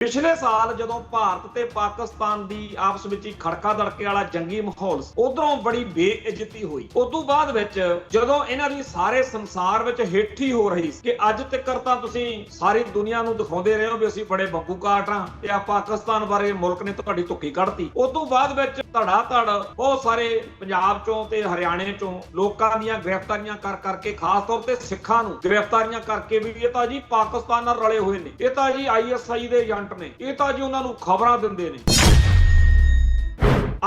पिछले साल ਜਦੋਂ ਭਾਰਤ ਤੇ ਪਾਕਿਸਤਾਨ ਦੀ ਆਪਸ ਵਿੱਚ ਹੀ ਖੜਕਾ ਦੜਕੇ ਵਾਲਾ ਜੰਗੀ ਮਾਹੌਲ ਉਧਰੋਂ ਬੜੀ ਬੇਇੱਜ਼ਤੀ ਹੋਈ। ਉਸ ਤੋਂ ਬਾਅਦ ਵਿੱਚ ਜਦੋਂ ਇਹਨਾਂ ਦੀ ਸਾਰੇ ਸੰਸਾਰ ਵਿੱਚ ਹਿੱਠੀ ਹੋ ਰਹੀ ਸੀ ਕਿ ਅੱਜ ਤੱਕ ਤਾਂ ਤੁਸੀਂ ਸਾਰੀ ਦੁਨੀਆ ਨੂੰ ਦਿਖਾਉਂਦੇ ਰਹੇ ਹੋ ਵੀ ਅਸੀਂ ਬੜੇ ਬੰਬੂ ਕਾਟ ਹਾਂ ਤੇ ਆ ਪਾਕਿਸਤਾਨ ਬਾਰੇ ਮੁਲਕ ਨੇ ਤੁਹਾਡੀ ਧੁੱਕੀ ਕੱਢਤੀ। ਉਸ ਤੋਂ ਬਾਅਦ ਵਿੱਚ ਧੜਾ ਧੜ ਬਹੁਤ ਸਾਰੇ ਪੰਜਾਬ ਚੋਂ ਤੇ ਹਰਿਆਣੇ ਚੋਂ ਲੋਕਾਂ ਦੀਆਂ ਗ੍ਰਿਫਤਾਰੀਆਂ ਕਰ ਕਰਕੇ ਖਾਸ ਤੌਰ ਤੇ ਸਿੱਖਾਂ ਨੂੰ ਗ੍ਰਿਫਤਾਰੀਆਂ ਕਰਕੇ ਵੀ ਇਹ ਤਾਂ ਜੀ ਪਾਕਿਸਤਾਨ ਨਾਲ ਰਲੇ ਹੋਏ ਨੇ, ਇਹ ਤਾਂ ਜੀ ISI ਦੇ ਏਜੰਟ ਨੇ, ਇਹ ਤਾਂ ਜੀ ਉਹਨਾਂ ਨੂੰ ਖਬਰਾਂ ਦਿੰਦੇ ਨੇ।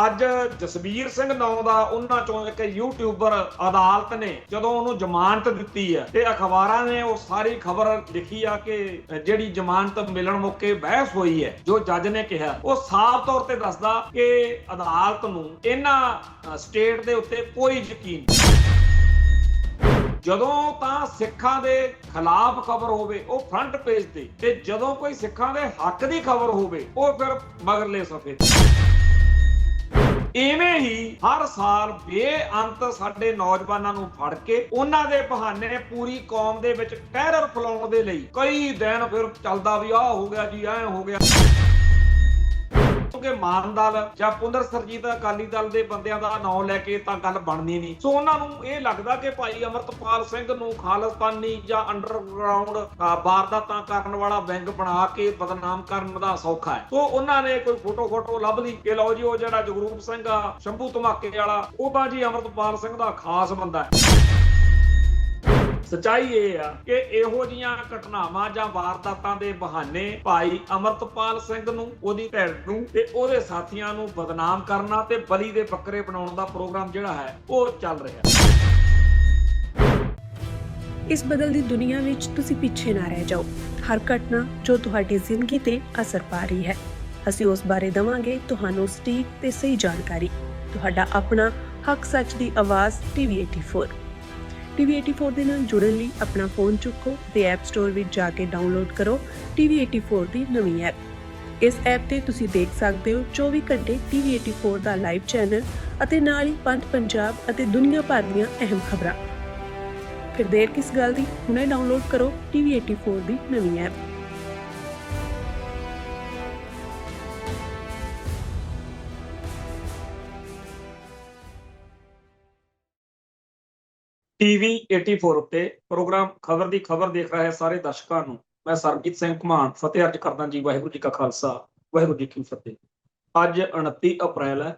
ਅੱਜ ਜਸਬੀਰ ਸਿੰਘ ਨਾਂ ਦਾ ਉਹਨਾਂ ਚੋਂ ਇੱਕ ਯੂਟਿਊਬਰ ਅਦਾਲਤ ਨੇ ਜਦੋਂ ਉਹਨੂੰ ਜ਼ਮਾਨਤ ਦਿੱਤੀ ਹੈ ਤੇ ਅਖਬਾਰਾਂ ਨੇ ਉਹ ਸਾਰੀ ਖਬਰ ਲਿਖੀ ਆ ਕਿ ਜਿਹੜੀ ਜ਼ਮਾਨਤ ਮਿਲਣ ਮੌਕੇ ਬਹਿਸ ਹੋਈ ਹੈ, ਜੋ ਜੱਜ ਨੇ ਕਿਹਾ ਉਹ ਸਾਫ਼ ਤੌਰ ਤੇ ਦੱਸਦਾ ਕਿ ਅਦਾਲਤ ਨੂੰ ਇਹਨਾਂ ਸਟੇਟ ਦੇ ਉੱਤੇ ਕੋਈ ਯਕੀਨ ਨਹੀਂ। ਜਦੋਂ ਤਾਂ ਸਿੱਖਾਂ ਦੇ ਖਿਲਾਫ ਖਬਰ ਹੋਵੇ ਉਹ ਫਰੰਟ ਪੇਜ ਤੇ ਜਦੋਂ ਕੋਈ ਸਿੱਖਾਂ ਦੇ ਹੱਕ ਦੀ ਖਬਰ ਹੋਵੇ ਉਹ ਫਿਰ ਮਗਰਲੇ ਸਫੇ ਤੇ। ਇਵੇਂ ਹੀ ਹਰ ਸਾਲ ਬੇਅੰਤ ਸਾਡੇ ਨੌਜਵਾਨਾਂ ਨੂੰ ਫੜ ਕੇ ਉਹਨਾਂ ਦੇ ਬਹਾਨੇ ਪੂਰੀ ਕੌਮ ਦੇ ਵਿੱਚ ਟੈਰਰ ਫੈਲਾਉਣ ਦੇ ਲਈ ਕਈ ਦਿਨ ਫਿਰ ਚੱਲਦਾ ਵੀ ਆਹ ਹੋ ਗਿਆ ਜੀ ਐ ਹੋ ਗਿਆ। ਕਿ ਮਾਨ ਦਲ ਜਾਂ ਪੁੰਦਰ ਸਰਜੀਤ ਅਕਾਲੀ ਦਲ ਦੇ ਬੰਦਿਆਂ ਦਾ ਨਾਮ ਲੈ ਕੇ ਤਾਂ ਗੱਲ ਬਣਨੀ ਨਹੀਂ, ਸੋ ਉਹਨਾਂ ਨੂੰ ਇਹ ਲੱਗਦਾ ਕਿ ਭਾਈ ਅਮਰਤਪਾਲ ਸਿੰਘ ਨੂੰ ਖਾਲਿਸਤਾਨੀ ਜਾਂ ਅੰਡਰਗਰਾਉਂਡ ਵਾਰਦਾਤਾਂ ਕਰਨ ਵਾਲਾ ਵਿੰਗ ਬਣਾ ਕੇ ਬਦਨਾਮ ਕਰਨ ਦਾ ਸੌਖਾ ਹੈ। ਸੋ ਉਹਨਾਂ ਨੇ ਕੋਈ ਫੋਟੋ ਲੱਭ ਲਈ ਕਿ ਲਓ ਜੀ ਉਹ ਜਿਹੜਾ ਜਗਰੂਪ ਸਿੰਘ ਆ ਸ਼ੰਭੂ ਧਮਾਕੇ ਵਾਲਾ ਉਹ ਤਾਂ ਜੀ ਅਮਰਤਪਾਲ ਸਿੰਘ ਦਾ ਖਾਸ ਬੰਦਾ ਹੈ। ਸੱਚਾਈ ਇਹ ਆ ਕਿ ਇਹੋ ਜੀਆਂ ਘਟਨਾਵਾਂ ਜਾਂ ਵਾਰਦਾਤਾਂ ਦੇ ਬਹਾਨੇ ਭਾਈ ਅਮਰਤਪਾਲ ਸਿੰਘ ਨੂੰ, ਉਹਦੀ ਭੈਣ ਨੂੰ ਤੇ ਉਹਦੇ ਸਾਥੀਆਂ ਨੂੰ ਬਦਨਾਮ ਕਰਨਾ ਤੇ ਬਲੀ ਦੇ ਬੱਕਰੇ ਬਣਾਉਣ ਦਾ ਪ੍ਰੋਗਰਾਮ ਜਿਹੜਾ ਹੈ ਉਹ ਚੱਲ ਰਿਹਾ ਹੈ। ਇਸ ਬਦਲਦੀ ਦੁਨੀਆ ਵਿੱਚ ਤੁਸੀਂ ਪਿੱਛੇ ਨਾ ਰਹਿ ਜਾਓ। ਹਰ ਘਟਨਾ ਜੋ ਤੁਹਾਡੀ ਜ਼ਿੰਦਗੀ ਤੇ ਅਸਰ ਪਾ ਰਹੀ ਹੈ, ਅਸੀਂ ਉਸ ਬਾਰੇ ਦਵਾਂਗੇ ਤੁਹਾਨੂੰ ਸਟੀਕ ਤੇ ਸਹੀ ਜਾਣਕਾਰੀ। ਤੁਹਾਡਾ ਆਪਣਾ ਹੱਕ ਸੱਚ ਦੀ ਆਵਾਜ਼ TV84। TV84 ਦੇ ਨਾਲ ਜੁੜਨ ਲਈ ਆਪਣਾ ਫੋਨ ਚੁੱਕੋ ਤੇ ਐਪ ਸਟੋਰ ਵਿੱਚ ਜਾ ਕੇ ਡਾਊਨਲੋਡ ਕਰੋ TV84 ਦੀ ਨਵੀਂ ਐਪ। ਇਸ ਐਪ ਤੇ ਤੁਸੀਂ ਦੇਖ ਸਕਦੇ ਹੋ 24 ਘੰਟੇ TV84 ਦਾ ਲਾਈਵ ਚੈਨਲ ਅਤੇ ਨਾਲ ਹੀ ਪੰਜ ਪੰਜਾਬ ਅਤੇ ਦੁਨੀਆ ਭਰ ਦੀਆਂ ਅਹਿਮ ਖਬਰਾਂ। ਫਿਰ ਦੇਰ ਕਿਸ ਗੱਲ ਦੀ, ਹੁਣੇ ਡਾਊਨਲੋਡ ਕਰੋ TV84 ਦੀ ਨਵੀਂ ਐਪ। TV84 ਉੱਤੇ ਪ੍ਰੋਗਰਾਮ ਖਬਰ ਦੀ ਖਬਰ ਦੇਖ ਰਹੇ ਸਾਰੇ ਦਰਸ਼ਕਾਂ ਨੂੰ ਮੈਂ ਸਰਬਜੀਤ ਸਿੰਘ ਘਮਾਨ ਫਤਿਹ ਅਰਜ ਕਰਦਾ ਜੀ। ਵਾਹਿਗੁਰੂ ਜੀ ਕਾ ਖਾਲਸਾ, ਵਾਹਿਗੁਰੂ ਜੀ ਕੀ ਫਤਿਹ। ਅੱਜ 29 ਅਪ੍ਰੈਲ ਹੈ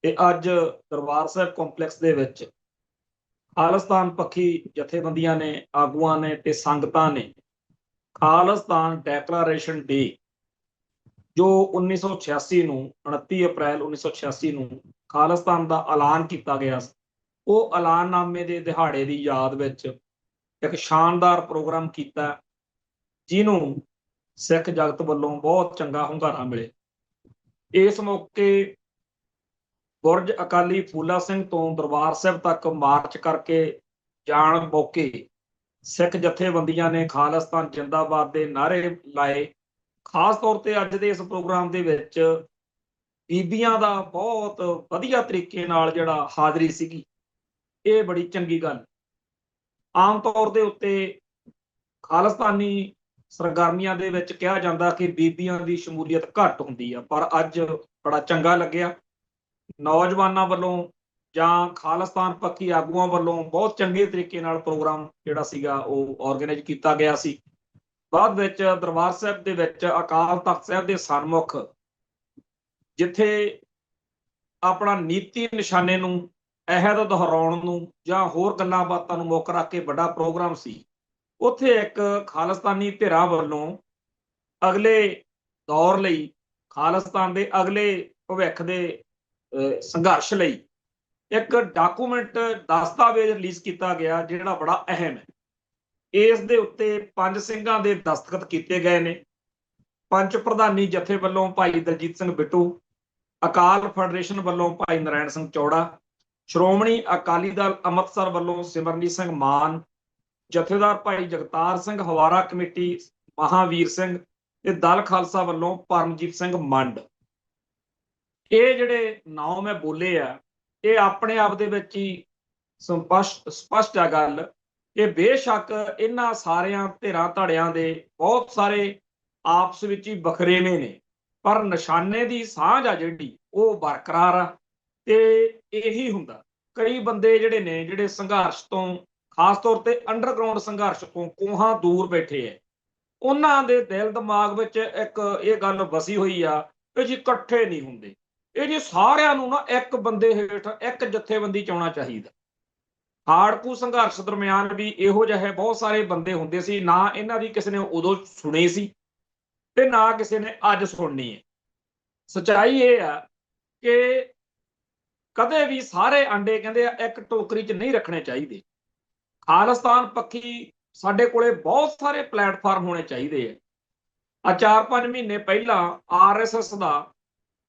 ਤੇ ਅੱਜ ਦਰਬਾਰ ਸਾਹਿਬ ਕੰਪਲੈਕਸ ਦੇ ਵਿੱਚ ਖਾਲਿਸਤਾਨ ਪੱਖੀ ਜਥੇਬੰਦੀਆਂ ਨੇ, ਆਗੂਆਂ ਨੇ ਤੇ ਸੰਗਤਾਂ ਨੇ ਖਾਲਿਸਤਾਨ ਡੈਕਲਾਰੇਸ਼ਨ ਡੇ ਜੋ 1986 ਨੂੰ 29 ਅਪ੍ਰੈਲ 1986 ਨੂੰ ਖਾਲਿਸਤਾਨ ਦਾ ਐਲਾਨ ਕੀਤਾ ਗਿਆ ਸੀ, ਉਹ ਐਲਾਨਨਾਮੇ ਦੇ ਦਿਹਾੜੇ ਦੀ ਯਾਦ ਵਿੱਚ ਇੱਕ ਸ਼ਾਨਦਾਰ ਪ੍ਰੋਗਰਾਮ ਕੀਤਾ ਜਿਹਨੂੰ ਸਿੱਖ ਜਗਤ ਵੱਲੋਂ ਬਹੁਤ ਚੰਗਾ ਹੁੰਗਾਰਾ ਮਿਲੇ। ਇਸ ਮੌਕੇ ਬੁਰਜ ਅਕਾਲੀ ਫੂਲਾ ਸਿੰਘ ਤੋਂ ਦਰਬਾਰ ਸਾਹਿਬ ਤੱਕ ਮਾਰਚ ਕਰਕੇ ਜਾਣ ਮੌਕੇ ਸਿੱਖ ਜਥੇਬੰਦੀਆਂ ਨੇ ਖਾਲਿਸਤਾਨ ਜਿੰਦਾਬਾਦ ਦੇ ਨਾਅਰੇ ਲਾਏ। ਖਾਸ ਤੌਰ ਤੇ ਅੱਜ ਦੇ ਇਸ ਪ੍ਰੋਗਰਾਮ ਦੇ ਵਿੱਚ ਬੀਬੀਆਂ ਦਾ ਬਹੁਤ ਵਧੀਆ ਤਰੀਕੇ ਨਾਲ ਜਿਹੜਾ ਹਾਜ਼ਰੀ ਸੀਗੀ, ਇਹ ਬੜੀ ਚੰਗੀ ਗੱਲ। ਆਮ ਤੌਰ ਦੇ ਉੱਤੇ ਖਾਲਿਸਤਾਨੀ ਸਰਗਰਮੀਆਂ ਦੇ ਵਿੱਚ ਕਿਹਾ ਜਾਂਦਾ ਕਿ ਬੀਬੀਆਂ ਦੀ ਸ਼ਮੂਲੀਅਤ ਘੱਟ ਹੁੰਦੀ ਆ, ਪਰ ਅੱਜ ਬੜਾ ਚੰਗਾ ਲੱਗਿਆ ਨੌਜਵਾਨਾਂ ਵੱਲੋਂ ਜਾਂ ਖਾਲਿਸਤਾਨ ਪੱਖੀ ਆਗੂਆਂ ਵੱਲੋਂ ਬਹੁਤ ਚੰਗੇ ਤਰੀਕੇ ਨਾਲ ਪ੍ਰੋਗਰਾਮ ਜਿਹੜਾ ਸੀਗਾ ਉਹ ਆਰਗੇਨਾਈਜ਼ ਕੀਤਾ ਗਿਆ ਸੀ। ਬਾਅਦ ਵਿੱਚ ਦਰਬਾਰ ਸਾਹਿਬ ਦੇ ਵਿੱਚ ਅਕਾਲ ਤਖਤ ਸਾਹਿਬ ਦੇ ਸਨਮੁਖ ਜਿੱਥੇ ਆਪਣਾ ਨੀਤੀ ਨਿਸ਼ਾਨੇ ਨੂੰ ਅਹਿਦ ਦੁਹਰਾਉਣ ਨੂੰ ਜਾਂ ਹੋਰ ਗੱਲਾਂ ਬਾਤਾਂ ਨੂੰ ਮੁੱਖ ਰੱਖ ਕੇ ਵੱਡਾ ਪ੍ਰੋਗਰਾਮ ਸੀ, ਉੱਥੇ ਇੱਕ ਖਾਲਿਸਤਾਨੀ ਧਿਰਾਂ ਵੱਲੋਂ ਅਗਲੇ ਦੌਰ ਲਈ, ਖਾਲਿਸਤਾਨ ਦੇ ਅਗਲੇ ਭਵਿੱਖ ਦੇ ਸੰਘਰਸ਼ ਲਈ ਇੱਕ ਡਾਕੂਮੈਂਟ ਦਸਤਾਵੇਜ਼ ਰਿਲੀਜ਼ ਕੀਤਾ ਗਿਆ ਜਿਹੜਾ ਬੜਾ ਅਹਿਮ ਹੈ। ਇਸ ਦੇ ਉੱਤੇ ਪੰਜ ਸਿੰਘਾਂ ਦੇ ਦਸਤਖਤ ਕੀਤੇ ਗਏ ਨੇ। ਪੰਚ ਪ੍ਰਧਾਨੀ ਜਥੇ ਵੱਲੋਂ ਭਾਈ ਦਲਜੀਤ ਸਿੰਘ ਬਿੱਟੂ, ਅਕਾਲ ਫੈਡਰੇਸ਼ਨ ਵੱਲੋਂ ਭਾਈ ਨਾਰਾਇਣ ਸਿੰਘ ਚੌੜਾ, ਸ਼੍ਰੋਮਣੀ ਅਕਾਲੀ ਦਲ ਅੰਮ੍ਰਿਤਸਰ ਵੱਲੋਂ ਸਿਮਰਨਜੀਤ ਸਿੰਘ ਮਾਨ, ਜਥੇਦਾਰ ਭਾਈ ਜਗਤਾਰ ਸਿੰਘ ਹਵਾਰਾ ਕਮੇਟੀ ਮਹਾਵੀਰ ਸਿੰਘ ਤੇ ਦਲ ਖਾਲਸਾ ਵੱਲੋਂ ਪਰਮਜੀਤ ਸਿੰਘ ਮੰਡ। ਇਹ ਜਿਹੜੇ ਨਾਮ ਮੈਂ ਬੋਲੇ ਆ ਇਹ ਆਪਣੇ ਆਪ ਦੇ ਵਿੱਚ ਹੀ ਸਪਸ਼ਟ ਆ ਗੱਲ ਕਿ ਬੇਸ਼ੱਕ ਇਹਨਾਂ ਸਾਰਿਆਂ ਧਿਰਾਂ ਧੜਿਆਂ ਦੇ ਬਹੁਤ ਸਾਰੇ ਆਪਸ ਵਿੱਚ ਹੀ ਵੱਖਰੇਵੇਂ ਨੇ, ਪਰ ਨਿਸ਼ਾਨੇ ਦੀ ਸਾਂਝ ਆ ਜਿਹੜੀ ਉਹ ਬਰਕਰਾਰ ਆ। ਤੇ ਇਹੀ ਹੁੰਦਾ, ਕਈ ਬੰਦੇ ਜਿਹੜੇ ਨੇ ਜਿਹੜੇ ਸੰਘਰਸ਼ ਤੋਂ, ਖਾਸ ਤੌਰ ਤੇ ਅੰਡਰਗਰਾਉਂਡ ਸੰਘਰਸ਼ ਤੋਂ ਕੋਹਾਂ ਦੂਰ ਬੈਠੇ ਹੈ, ਉਹਨਾਂ ਦੇ ਦਿਲ ਦਿਮਾਗ ਵਿੱਚ ਇੱਕ ਇਹ ਗੱਲ ਵਸੀ ਹੋਈ ਆ ਕਿ ਜੀ ਇਕੱਠੇ ਨਹੀਂ ਹੁੰਦੇ, ਇਹ ਜੀ ਸਾਰਿਆਂ ਨੂੰ ਨਾ ਇੱਕ ਬੰਦੇ ਹੇਠ ਇੱਕ ਜਥੇਬੰਦੀ ਚ ਆਉਣਾ ਚਾਹੀਦਾ। ਖਾੜਕੂ ਸੰਘਰਸ਼ ਦਰਮਿਆਨ ਵੀ ਇਹੋ ਜਿਹੇ ਬਹੁਤ ਸਾਰੇ ਬੰਦੇ ਹੁੰਦੇ ਸੀ, ਨਾ ਇਹਨਾਂ ਦੀ ਕਿਸੇ ਨੇ ਉਦੋਂ ਸੁਣੇ ਸੀ ਤੇ ਨਾ ਕਿਸੇ ਨੇ ਅੱਜ ਸੁਣਨੀ ਹੈ। ਸੱਚਾਈ ਇਹ ਆ ਕਿ ਕਦੇ ਵੀ ਸਾਰੇ ਅੰਡੇ ਕਹਿੰਦੇ ਆ ਇੱਕ ਟੋਕਰੀ 'ਚ ਨਹੀਂ ਰੱਖਣੇ ਚਾਹੀਦੇ। ਖਾਲਿਸਤਾਨ ਪੱਖੀ ਸਾਡੇ ਕੋਲੇ ਬਹੁਤ ਸਾਰੇ ਪਲੇਟਫਾਰਮ ਹੋਣੇ ਚਾਹੀਦੇ ਆ। 4-5 ਮਹੀਨੇ ਪਹਿਲਾਂ RSS ਦਾ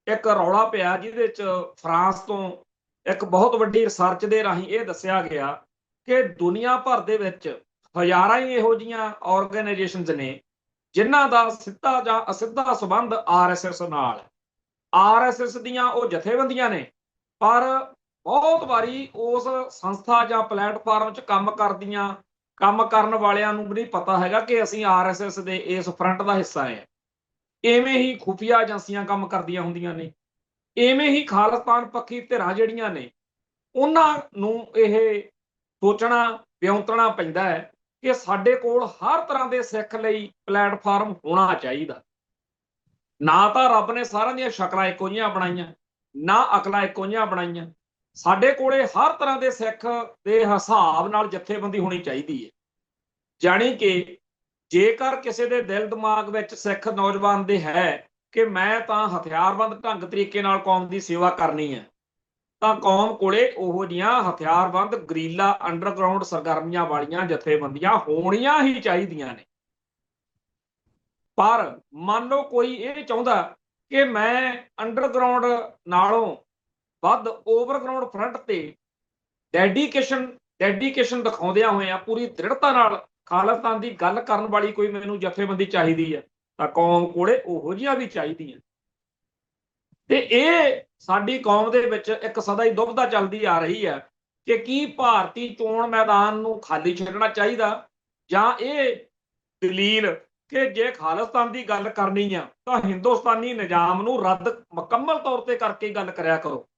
ਇੱਕ ਰੌਲਾ ਪਿਆ, ਜਿਹਦੇ 'ਚ ਫਰਾਂਸ ਤੋਂ ਇੱਕ ਬਹੁਤ ਵੱਡੀ ਰਿਸਰਚ ਦੇ ਰਾਹੀਂ ਇਹ ਦੱਸਿਆ ਗਿਆ ਕਿ ਦੁਨੀਆ ਭਰ ਦੇ ਵਿੱਚ ਹਜ਼ਾਰਾਂ ਹੀ ਇਹੋ ਜਿਹੀਆਂ ਆਰਗੇਨਾਈਜੇਸ਼ਨਸ ਨੇ ਜਿਨ੍ਹਾਂ ਦਾ ਸਿੱਧਾ ਜਾਂ ਅਸਿੱਧਾ ਸੰਬੰਧ RSS ਨਾਲ। RSS ਦੀਆਂ ਉਹ ਜਥੇਬੰਦੀਆਂ ਨੇ, ਪਰ ਬਹੁਤ ਵਾਰੀ ਉਸ ਸੰਸਥਾ ਜਾਂ ਪਲੇਟਫਾਰਮ 'ਚ ਕੰਮ ਕਰਨ ਵਾਲਿਆਂ ਨੂੰ ਵੀ ਨਹੀਂ ਪਤਾ ਹੈਗਾ ਕਿ ਅਸੀਂ RSS ਦੇ ਇਸ ਫਰੰਟ ਦਾ ਹਿੱਸਾ ਹੈ। ਇਵੇਂ ਹੀ ਖੁਫੀਆ ਏਜੰਸੀਆਂ ਕੰਮ ਕਰਦੀਆਂ ਹੁੰਦੀਆਂ ਨੇ, ਇਵੇਂ ਹੀ ਖਾਲਿਸਤਾਨ ਪੱਖੀ ਧਿਰਾਂ ਜਿਹੜੀਆਂ ਨੇ ਉਹਨਾਂ ਨੂੰ ਇਹ ਸੋਚਣਾ ਵਿਉਂਤਣਾ ਪੈਂਦਾ ਹੈ ਕਿ ਸਾਡੇ ਕੋਲ ਹਰ ਤਰ੍ਹਾਂ ਦੇ ਸਿੱਖ ਲਈ ਪਲੇਟਫਾਰਮ ਹੋਣਾ ਚਾਹੀਦਾ। ਨਾ ਤਾਂ ਰੱਬ ਨੇ ਸਾਰਿਆਂ ਦੀਆਂ ਸ਼ਕਲਾਂ ਇੱਕੋ ਜਿਹੀਆਂ ਬਣਾਈਆਂ, ਨਾ ਅਕਲਾਂ ਇੱਕੋ ਜਿਹੀਆਂ ਬਣਾਈਆਂ। ਸਾਡੇ ਕੋਲੇ ਹਰ ਤਰ੍ਹਾਂ ਦੇ ਸਿੱਖ ਦੇ ਹਿਸਾਬ ਨਾਲ ਜਥੇਬੰਦੀ ਹੋਣੀ ਚਾਹੀਦੀ ਹੈ। ਜਾਣੀ ਕਿ ਜੇਕਰ ਕਿਸੇ ਦੇ ਦਿਲ ਦਿਮਾਗ ਵਿੱਚ ਸਿੱਖ ਨੌਜਵਾਨ ਦੇ ਹੈ ਕਿ ਮੈਂ ਤਾਂ ਹਥਿਆਰਬੰਦ ਢੰਗ ਤਰੀਕੇ ਨਾਲ ਕੌਮ ਦੀ ਸੇਵਾ ਕਰਨੀ ਹੈ, ਤਾਂ ਕੌਮ ਕੋਲੇ ਉਹੋ ਜਿਹੀਆਂ ਹਥਿਆਰਬੰਦ ਗਰੀਲਾ ਅੰਡਰਗਰਾਉਂਡ ਸਰਗਰਮੀਆਂ ਵਾਲੀਆਂ ਜਥੇਬੰਦੀਆਂ ਹੋਣੀਆਂ ਹੀ ਚਾਹੀਦੀਆਂ ਨੇ। ਪਰ ਮੰਨ ਲਓ ਕੋਈ ਇਹ ਚਾਹੁੰਦਾ ਕਿ ਮੈਂ ਅੰਡਰਗਰਾਉਂਡ ਨਾਲੋਂ ਵੱਧ ਓਵਰਗਰਾਉਂਡ ਫਰੰਟ ਤੇ ਡੈਡੀਕੇਸ਼ਨ ਦਿਖਾਉਂਦਿਆਂ ਹੋਇਆਂ ਪੂਰੀ ਦ੍ਰਿੜਤਾ ਨਾਲ ਖਾਲਿਸਤਾਨ ਦੀ ਗੱਲ ਕਰਨ ਵਾਲੀ ਕੋਈ ਮੈਨੂੰ ਜਥੇਬੰਦੀ ਚਾਹੀਦੀ ਹੈ, ਤਾਂ ਕੌਮ ਕੋਲੇ ਉਹੋ ਜਿਹੀਆਂ ਵੀ ਚਾਹੀਦੀਆਂ। ਤੇ ਇਹ ਸਾਡੀ ਕੌਮ ਦੇ ਵਿੱਚ ਇੱਕ ਸਦਾ ਹੀ ਦੁਬਦਾ ਚੱਲਦੀ ਆ ਰਹੀ ਹੈ ਕਿ ਕੀ ਭਾਰਤੀ ਚੋਣ ਮੈਦਾਨ ਨੂੰ ਖਾਲੀ ਛੱਡਣਾ ਚਾਹੀਦਾ, ਜਾਂ ਇਹ ਦਲੀਲ ਕਿ ਜੇ ਖਾਲਿਸਤਾਨ ਦੀ ਗੱਲ ਕਰਨੀ ਆ ਤਾਂ ਹਿੰਦੁਸਤਾਨੀ ਨਿਜ਼ਾਮ ਨੂੰ ਰੱਦ ਮੁਕੰਮਲ ਤੌਰ ਤੇ ਕਰਕੇ ਗੱਲ ਕਰਿਆ ਕਰੋ।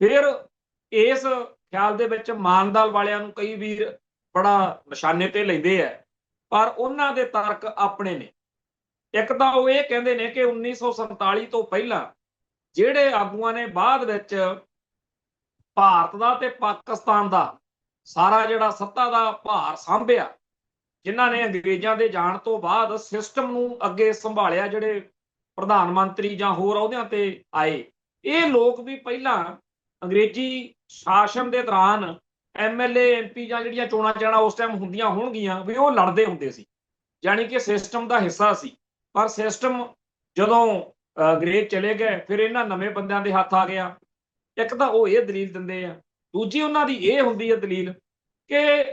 ਫਿਰ ਇਸ ਖਿਆਲ ਦੇ ਵਿੱਚ ਮਾਨਦਾਲ ਵਾਲਿਆਂ ਨੂੰ ਕਈ ਵੀਰ ਬੜਾ ਨਿਸ਼ਾਨੇ ਤੇ ਲੈਂਦੇ ਆ, ਪਰ ਉਹਨਾਂ ਦੇ ਤਰਕ ਆਪਣੇ ਨੇ। ਇੱਕ ਤਾਂ ਉਹ ਇਹ ਕਹਿੰਦੇ ਨੇ ਕਿ 1947 ਤੋਂ ਪਹਿਲਾਂ ਜਿਹੜੇ ਆਗੂਆਂ ਨੇ ਬਾਅਦ ਵਿੱਚ ਭਾਰਤ ਦਾ ਤੇ ਪਾਕਿਸਤਾਨ ਦਾ ਸਾਰਾ ਜਿਹੜਾ ਸੱਤਾ ਦਾ ਭਾਰ ਸਾਂਭਿਆ, ਜਿਨ੍ਹਾਂ ਨੇ ਅੰਗਰੇਜ਼ਾਂ ਦੇ ਜਾਣ ਤੋਂ ਬਾਅਦ ਸਿਸਟਮ ਨੂੰ ਅੱਗੇ ਸੰਭਾਲਿਆ, ਜਿਹੜੇ ਪ੍ਰਧਾਨ ਮੰਤਰੀ ਜਾਂ ਹੋਰ ਅਹੁਦਿਆਂ ਤੇ ਆਏ, ਇਹ ਲੋਕ ਵੀ ਪਹਿਲਾਂ ਅੰਗਰੇਜ਼ੀ ਸ਼ਾਸਨ ਦੇ ਦੌਰਾਨ MLA MP ਜਾਂ ਜਿਹੜੀਆਂ ਚੋਣਾਂ ਉਸ ਟਾਈਮ ਹੁੰਦੀਆਂ ਹੋਣਗੀਆਂ ਵੀ ਉਹ ਲੜਦੇ ਹੁੰਦੇ ਸੀ, ਜਾਣੀ ਕਿ ਸਿਸਟਮ ਦਾ ਹਿੱਸਾ ਸੀ। ਪਰ ਸਿਸਟਮ ਜਦੋਂ ਅੰਗਰੇਜ਼ ਚਲੇ ਗਏ, ਫਿਰ ਇਹਨਾਂ ਨਵੇਂ ਬੰਦਿਆਂ ਦੇ ਹੱਥ ਆ ਗਿਆ। ਇੱਕ ਤਾਂ ਉਹ ਇਹ ਦਲੀਲ ਦਿੰਦੇ ਆ, ਦੂਜੀ ਉਹਨਾਂ ਦੀ ਇਹ ਹੁੰਦੀ ਹੈ ਦਲੀਲ ਕਿ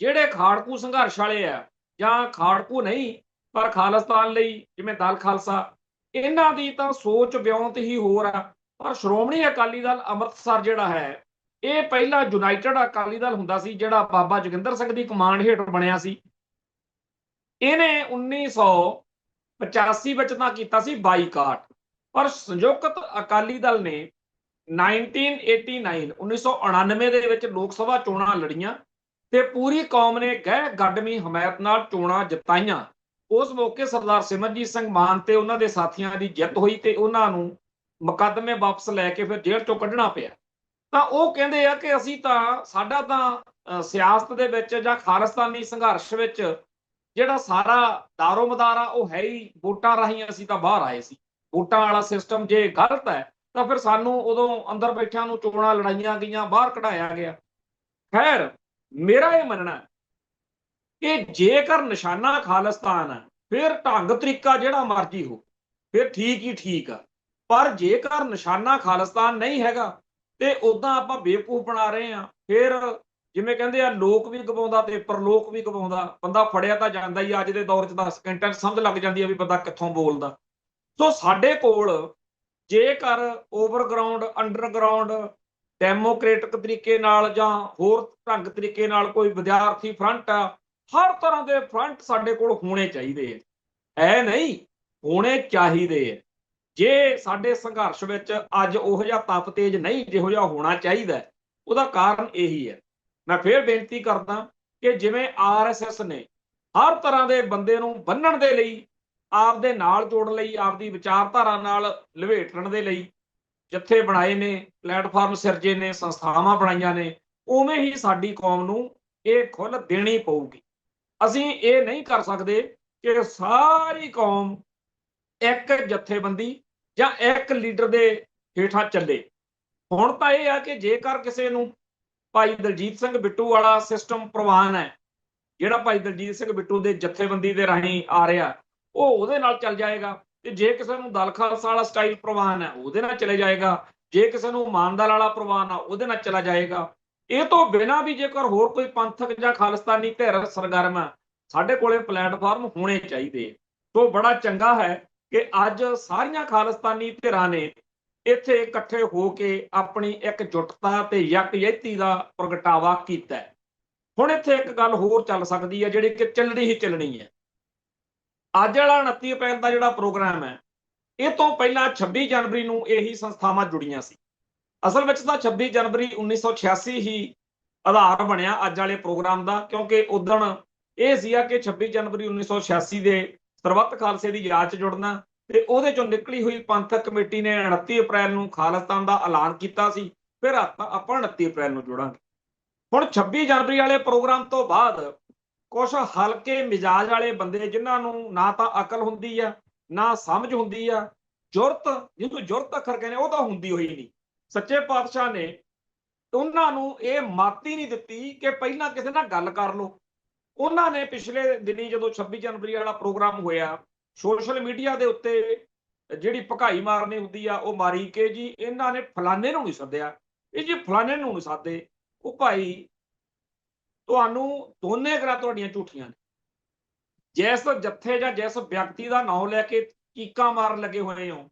ਜਿਹੜੇ ਖਾੜਕੂ ਸੰਘਰਸ਼ ਵਾਲੇ ਆ ਜਾਂ ਖਾੜਕੂ ਨਹੀਂ ਪਰ ਖਾਲਿਸਤਾਨ ਲਈ ਜਿਵੇਂ ਦਲ ਖਾਲਸਾ, ਇਹਨਾਂ ਦੀ ਤਾਂ ਸੋਚ ਵਿਉਂਤ ਹੀ ਹੋਰ ਆ। ਪਰ ਸ਼੍ਰੋਮਣੀ ਅਕਾਲੀ ਦਲ ਅੰਮ੍ਰਿਤਸਰ ਜਿਹੜਾ ਹੈ, ਇਹ ਪਹਿਲਾਂ ਯੂਨਾਈਟਿਡ ਅਕਾਲੀ ਦਲ ਹੁੰਦਾ ਸੀ, ਜਿਹੜਾ ਬਾਬਾ ਜੋਗਿੰਦਰ ਸਿੰਘ ਦੀ ਕਮਾਂਡ ਹੇਠ ਬਣਿਆ ਸੀ। ਇਹਨੇ 1985 ਵਿੱਚ ਤਾਂ ਕੀਤਾ ਸੀ ਬਾਈਕਾਟ, ਪਰ ਸੰਯੁਕਤ ਅਕਾਲੀ ਦਲ ਨੇ 1999 ਦੇ ਵਿੱਚ ਲੋਕ ਸਭਾ ਚੋਣਾਂ ਲੜੀਆਂ ਤੇ ਪੂਰੀ ਕੌਮ ਨੇ ਗਹਿ ਗੱਡਵੀਂ ਹਮਾਇਤ ਨਾਲ ਚੋਣਾਂ ਜਿਤਾਈਆਂ। ਉਸ ਮੌਕੇ ਸਰਦਾਰ ਸਿਮਰਜੀਤ ਸਿੰਘ ਮਾਨ ਤੇ ਉਹਨਾਂ ਦੇ ਸਾਥੀਆਂ ਦੀ ਜਿੱਤ ਹੋਈ ਤੇ ਉਹਨਾਂ ਨੂੰ ਮੁਕੱਦਮੇ ਵਾਪਸ ਲੈ ਕੇ ਫਿਰ ਜੇਲ੍ਹ ਚੋਂ ਕੱਢਣਾ ਪਿਆ। ਤਾਂ ਉਹ ਕਹਿੰਦੇ ਆ ਕਿ ਅਸੀਂ ਤਾਂ ਸਾਡਾ ਤਾਂ ਸਿਆਸਤ ਦੇ ਵਿੱਚ ਜਾਂ ਖਾਲਿਸਤਾਨੀ ਸੰਘਰਸ਼ ਵਿੱਚ ਜਿਹੜਾ ਸਾਰਾ ਦਾਰੋ ਮਦਾਰ ਆ ਉਹ ਹੈ ਹੀ ਵੋਟਾਂ ਰਾਹੀਂ, ਅਸੀਂ ਤਾਂ ਬਾਹਰ ਆਏ ਸੀ। ਵੋਟਾਂ ਵਾਲਾ ਸਿਸਟਮ ਜੇ ਗਲਤ ਹੈ ਤਾਂ ਫਿਰ ਸਾਨੂੰ ਉਦੋਂ ਅੰਦਰ ਬੈਠਿਆਂ ਨੂੰ ਚੋਣਾਂ ਲੜਾਈਆਂ ਗਈਆਂ, ਬਾਹਰ ਕਢਾਇਆ ਗਿਆ। ਖੈਰ, ਮੇਰਾ ਇਹ ਮੰਨਣਾ ਕਿ ਜੇਕਰ ਨਿਸ਼ਾਨਾ ਖਾਲਿਸਤਾਨ ਹੈ, ਫਿਰ ਢੰਗ ਤਰੀਕਾ ਜਿਹੜਾ ਮਰਜ਼ੀ ਹੋ, ਫਿਰ ਠੀਕ ਹੀ ਠੀਕ ਆ। ਪਰ ਜੇਕਰ ਨਿਸ਼ਾਨਾ ਖਾਲਿਸਤਾਨ ਨਹੀਂ ਹੈਗਾ ਤੇ ਉਦਾਂ ਆਪਾਂ ਬੇਵਕੂਫ ਬਣਾ ਰਹੇ ਆ, ਫਿਰ ਜਿਵੇਂ ਕਹਿੰਦੇ ਆ ਲੋਕ ਵੀ ਗਵਾਉਂਦਾ ਤੇ ਪਰਲੋਕ ਵੀ ਗਵਾਉਂਦਾ। ਬੰਦਾ ਫੜਿਆ ਤਾਂ ਜਾਂਦਾ ਹੀ, ਅੱਜ ਦੇ ਦੌਰ 'ਚ 10 ਸਕਿੰਟਾਂ 'ਚ ਸਮਝ ਲੱਗ ਜਾਂਦੀ ਆ ਵੀ ਬੰਦਾ ਕਿੱਥੋਂ ਬੋਲਦਾ। ਸੋ ਸਾਡੇ ਕੋਲ ਜੇਕਰ ਓਵਰਗਰਾਉਂਡ, ਅੰਡਰਗਰਾਉਂਡ, ਡੈਮੋਕ੍ਰੇਟਿਕ ਤਰੀਕੇ ਨਾਲ ਜਾਂ ਹੋਰ ਢੰਗ ਤਰੀਕੇ ਨਾਲ ਕੋਈ ਵਿਦਿਆਰਥੀ ਫਰੰਟ ਆ, ਹਰ ਤਰ੍ਹਾਂ ਦੇ ਫਰੰਟ ਸਾਡੇ ਕੋਲ ਹੋਣੇ ਚਾਹੀਦੇ ਆ। ਇਹ ਨਹੀਂ ਹੋਣੇ ਚਾਹੀਦੇ ਹੈ। ਜੇ ਸਾਡੇ ਸੰਘਰਸ਼ ਵਿੱਚ ਅੱਜ ਉਹੋ ਜਿਹਾ ਤਪ ਤੇਜ ਨਹੀਂ ਜਿਹੋ ਜਿਹਾ ਹੋਣਾ ਚਾਹੀਦਾ, ਉਹਦਾ ਕਾਰਨ ਇਹੀ ਹੈ। ਮੈਂ ਫਿਰ ਬੇਨਤੀ ਕਰਦਾ ਕਿ ਜਿਵੇਂ RSS ਨੇ ਹਰ ਤਰ੍ਹਾਂ ਦੇ ਬੰਦੇ ਨੂੰ ਬੰਨਣ ਦੇ ਲਈ, ਆਪਦੇ ਨਾਲ ਜੋੜਨ ਲਈ, ਆਪਦੀ ਵਿਚਾਰਧਾਰਾ ਨਾਲ ਲਵੇਟਣ ਦੇ ਲਈ ਜੱਥੇ ਬਣਾਏ ਨੇ, ਪਲੇਟਫਾਰਮ ਸਿਰਜੇ ਨੇ, ਸੰਸਥਾਵਾਂ ਬਣਾਈਆਂ ਨੇ, ਉਵੇਂ ਹੀ ਸਾਡੀ ਕੌਮ ਨੂੰ ਇਹ ਖੁੱਲ੍ਹ ਦੇਣੀ ਪਊਗੀ। ਅਸੀਂ ਇਹ ਨਹੀਂ ਕਰ ਸਕਦੇ ਕਿ ਸਾਰੀ ਕੌਮ ਇੱਕ ਜਥੇਬੰਦੀ ਜਾਂ ਇੱਕ ਲੀਡਰ ਦੇ ਹੇਠਾਂ ਚੱਲੇ। ਹੁਣ ਤਾਂ ਇਹ ਆ ਕਿ ਜੇਕਰ ਕਿਸੇ ਨੂੰ ਭਾਈ ਦਲਜੀਤ ਸਿੰਘ ਬਿੱਟੂ ਵਾਲਾ ਸਿਸਟਮ ਪ੍ਰਵਾਨ ਹੈ, ਜਿਹੜਾ ਭਾਈ ਦਲਜੀਤ ਸਿੰਘ ਬਿੱਟੂ ਦੇ ਜਥੇਬੰਦੀ ਦੇ ਰਾਹੀਂ ਆ ਰਿਹਾ, ਉਹ ਉਹਦੇ ਨਾਲ ਚੱਲ ਜਾਏਗਾ। ਤੇ ਜੇ ਕਿਸੇ ਨੂੰ ਦਲ ਖਾਲਸਾ ਵਾਲਾ ਸਟਾਈਲ ਪ੍ਰਵਾਨ ਹੈ, ਉਹਦੇ ਨਾਲ ਚਲੇ ਜਾਏਗਾ। ਜੇ ਕਿਸੇ ਨੂੰ ਮਾਨਦਲ ਵਾਲਾ ਪ੍ਰਵਾਨ ਆ, ਉਹਦੇ ਨਾਲ ਚਲਾ ਜਾਏਗਾ। ਇਹ ਤੋਂ ਬਿਨਾਂ ਵੀ ਜੇਕਰ ਹੋਰ ਕੋਈ ਪੰਥਕ ਜਾਂ ਖਾਲਿਸਤਾਨੀ ਧਿਰ ਸਰਗਰਮ ਹੈ, ਸਾਡੇ ਕੋਲੇ ਪਲੇਟਫਾਰਮ ਹੋਣੇ ਚਾਹੀਦੇ। ਸੋ ਬੜਾ ਚੰਗਾ ਹੈ ਕਿ ਅੱਜ ਸਾਰੀਆਂ ਖਾਲਿਸਤਾਨੀ ਧਿਰਾਂ ਨੇ ਇੱਥੇ ਇਕੱਠੇ ਹੋ ਕੇ ਆਪਣੀ ਇਕਜੁੱਟਤਾ ਤੇ ਯਕਜਹਿਤੀ ਦਾ ਪ੍ਰਗਟਾਵਾ ਕੀਤਾ। ਹੁਣ ਇੱਥੇ ਇੱਕ ਗੱਲ ਹੋਰ ਚੱਲ ਸਕਦੀ ਹੈ ਜਿਹੜੀ ਕਿ ਚੱਲਣੀ ਹੀ ਚੱਲਣੀ ਹੈ। ਅੱਜ ਵਾਲਾ 29 ਅਪ੍ਰੈਲ ਦਾ ਜਿਹੜਾ ਪ੍ਰੋਗਰਾਮ ਹੈ, ਇਹ ਤੋਂ ਪਹਿਲਾਂ 26 ਜਨਵਰੀ ਨੂੰ ਇਹੀ ਸੰਸਥਾਵਾਂ ਜੁੜੀਆਂ ਸੀ। ਅਸਲ ਵਿੱਚ ਤਾਂ 26 ਜਨਵਰੀ 1986 ਹੀ ਆਧਾਰ ਬਣਿਆ ਅੱਜ ਵਾਲੇ ਪ੍ਰੋਗਰਾਮ ਦਾ, ਕਿਉਂਕਿ ਉਦਣ ਇਹ ਸੀਗਾ ਕਿ 26 ਜਨਵਰੀ 1986 ਦੇ ਸਰਬੱਤ ਖਾਲਸੇ ਦੀ ਯਾਦ 'ਚ ਜੁੜਨਾ, ਤੇ ਉਹਦੇ ਚੋਂ ਨਿਕਲੀ ਹੋਈ ਪੰਥਕ ਕਮੇਟੀ ਨੇ 29 ਅਪ੍ਰੈਲ ਨੂੰ ਖਾਲਿਸਤਾਨ ਦਾ ਐਲਾਨ ਕੀਤਾ ਸੀ। ਫਿਰ ਆਪਾਂ 29 ਅਪ੍ਰੈਲ ਨੂੰ ਜੁੜਾਂਗੇ। ਹੁਣ 26 ਜਨਵਰੀ ਵਾਲੇ ਪ੍ਰੋਗਰਾਮ ਤੋਂ ਬਾਅਦ ਕੁਝ ਹਲਕੇ ਮਿਜਾਜ ਵਾਲੇ ਬੰਦੇ, ਜਿਨ੍ਹਾਂ ਨੂੰ ਨਾ ਤਾਂ ਅਕਲ ਹੁੰਦੀ ਆ, ਨਾ ਸਮਝ ਹੁੰਦੀ ਆ, ਜੁਰਤ, ਜਿਹਨੂੰ ਜੁਰਤ ਅੱਖਰ ਕਹਿੰਦੇ, ਉਹ ਤਾਂ ਹੁੰਦੀ ਹੋਈ ਨਹੀਂ। ਸੱਚੇ ਪਾਤਸ਼ਾਹ ਨੇ ਉਹਨਾਂ ਨੂੰ ਇਹ ਮੱਤ ਹੀ ਨਹੀਂ ਦਿੱਤੀ ਕਿ ਪਹਿਲਾਂ ਕਿਸੇ ਨਾਲ ਗੱਲ ਕਰ ਲਓ। ਉਹਨਾਂ ਨੇ ਪਿਛਲੇ ਦਿਨੀ ਜਦੋਂ 26 ਜਨਵਰੀ ਵਾਲਾ ਪ੍ਰੋਗਰਾਮ ਹੋਇਆ, ਸੋਸ਼ਲ ਮੀਡੀਆ ਦੇ ਉੱਤੇ ਜਿਹੜੀ ਭਕਾਈ ਮਾਰਨੀ ਹੁੰਦੀ ਆ, ਉਹ ਮਾਰੀ ਕਿ ਜੀ ਇਹਨਾਂ ਨੇ ਫਲਾਣੇ ਨੂੰ ਨਹੀਂ ਸੱਦਿਆ, ਇਹ ਜੀ ਫਲਾਣੇ ਨੂੰ ਨਹੀਂ ਸੱਦੇ। ਉਹ ਭਾਈ, ਤੁਹਾਨੂੰ ਦੋਨੇ ਗੱਲਾਂ ਤੁਹਾਡੀਆਂ ਝੂਠੀਆਂ ਨੇ। ਜਿਸ ਜੱਥੇ ਜਾਂ ਜਿਸ ਵਿਅਕਤੀ ਦਾ ਨਾਮ ਲੈ ਕੇ ਚੀਕਾਂ ਮਾਰਨ ਲੱਗੇ ਹੋਏ ਹੋ,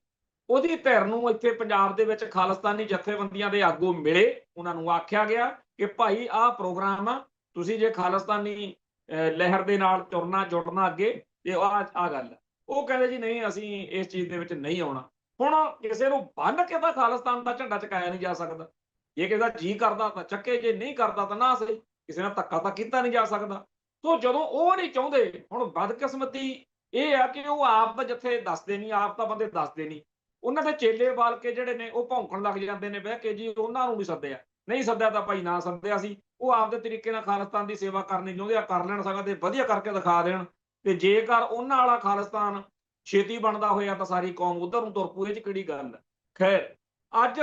ਉਹਦੀ ਧਿਰ ਨੂੰ ਇੱਥੇ ਪੰਜਾਬ ਦੇ ਵਿੱਚ ਖਾਲਿਸਤਾਨੀ ਜਥੇਬੰਦੀਆਂ ਦੇ ਆਗੂ ਮਿਲੇ। ਉਹਨਾਂ ਨੂੰ ਆਖਿਆ ਗਿਆ ਕਿ ਭਾਈ ਆਹ ਪ੍ਰੋਗਰਾਮ ਆ, ਤੁਸੀਂ ਜੇ ਖਾਲਿਸਤਾਨੀ ਲਹਿਰ ਦੇ ਨਾਲ ਤੁਰਨਾ ਜੁੜਨਾ ਅੱਗੇ, ਤੇ ਆਹ ਗੱਲ। ਉਹ ਕਹਿੰਦੇ ਜੀ ਨਹੀਂ, ਅਸੀਂ ਇਸ ਚੀਜ਼ ਦੇ ਵਿੱਚ ਨਹੀਂ ਆਉਣਾ। ਹੁਣ ਕਿਸੇ ਨੂੰ ਬੰਨ ਕੇ ਤਾਂ ਖਾਲਿਸਤਾਨ ਦਾ ਝੰਡਾ ਚਕਾਇਆ ਨਹੀਂ ਜਾ ਸਕਦਾ। ਜੇ ਕਿਸੇ ਦਾ ਜੀ ਕਰਦਾ ਤਾਂ ਚੱਕੇ, ਜੇ ਨਹੀਂ ਕਰਦਾ ਤਾਂ ਨਾ ਸਹੀ। ਕਿਸੇ ਨਾਲ ਧੱਕਾ ਤਾਂ ਕੀਤਾ ਨਹੀਂ ਜਾ ਸਕਦਾ। ਸੋ ਜਦੋਂ ਉਹ ਨਹੀਂ ਚਾਹੁੰਦੇ, ਹੁਣ ਬਦਕਿਸਮਤੀ ਇਹ ਆ ਕਿ ਉਹ ਆਪ ਤਾਂ ਜੱਥੇ ਦੱਸਦੇ ਨਹੀਂ, ਆਪ ਤਾਂ ਬੰਦੇ ਦੱਸਦੇ ਨਹੀਂ। ਉਹਨਾਂ ਦੇ ਚੇਲੇ ਬਾਲ ਕੇ ਜਿਹੜੇ ਨੇ ਉਹ ਭੌਂਕਣ ਲੱਗ ਜਾਂਦੇ ਨੇ ਬਹਿ ਕੇ, ਜੀ ਉਹਨਾਂ ਨੂੰ ਨਹੀਂ ਸੱਦਿਆ। ਨਹੀਂ ਸੱਦਿਆ ਤਾਂ ਭਾਈ ਨਾ ਸੱਦਿਆ ਸੀ। ਉਹ ਆਪਦੇ ਤਰੀਕੇ ਨਾਲ ਖਾਲਿਸਤਾਨ ਦੀ ਸੇਵਾ ਕਰਨੀ ਚਾਹੁੰਦੇ ਆ, ਕਰ ਲੈਣ ਸਕਦਾ, ਤੇ ਵਧੀਆ ਕਰਕੇ ਦਿਖਾ ਦੇਣ। ਤੇ ਜੇਕਰ ਉਹਨਾਂ ਵਾਲਾ ਖਾਲਿਸਤਾਨ ਛੇਤੀ ਬਣਦਾ ਹੋਇਆ ਤਾਂ ਸਾਰੀ ਕੌਮ ਉਧਰ ਨੂੰ ਤੁਰ ਪੂ। ਇਹ 'ਚ ਕਿਹੜੀ ਗੱਲ ਹੈ। ਖੈਰ, ਅੱਜ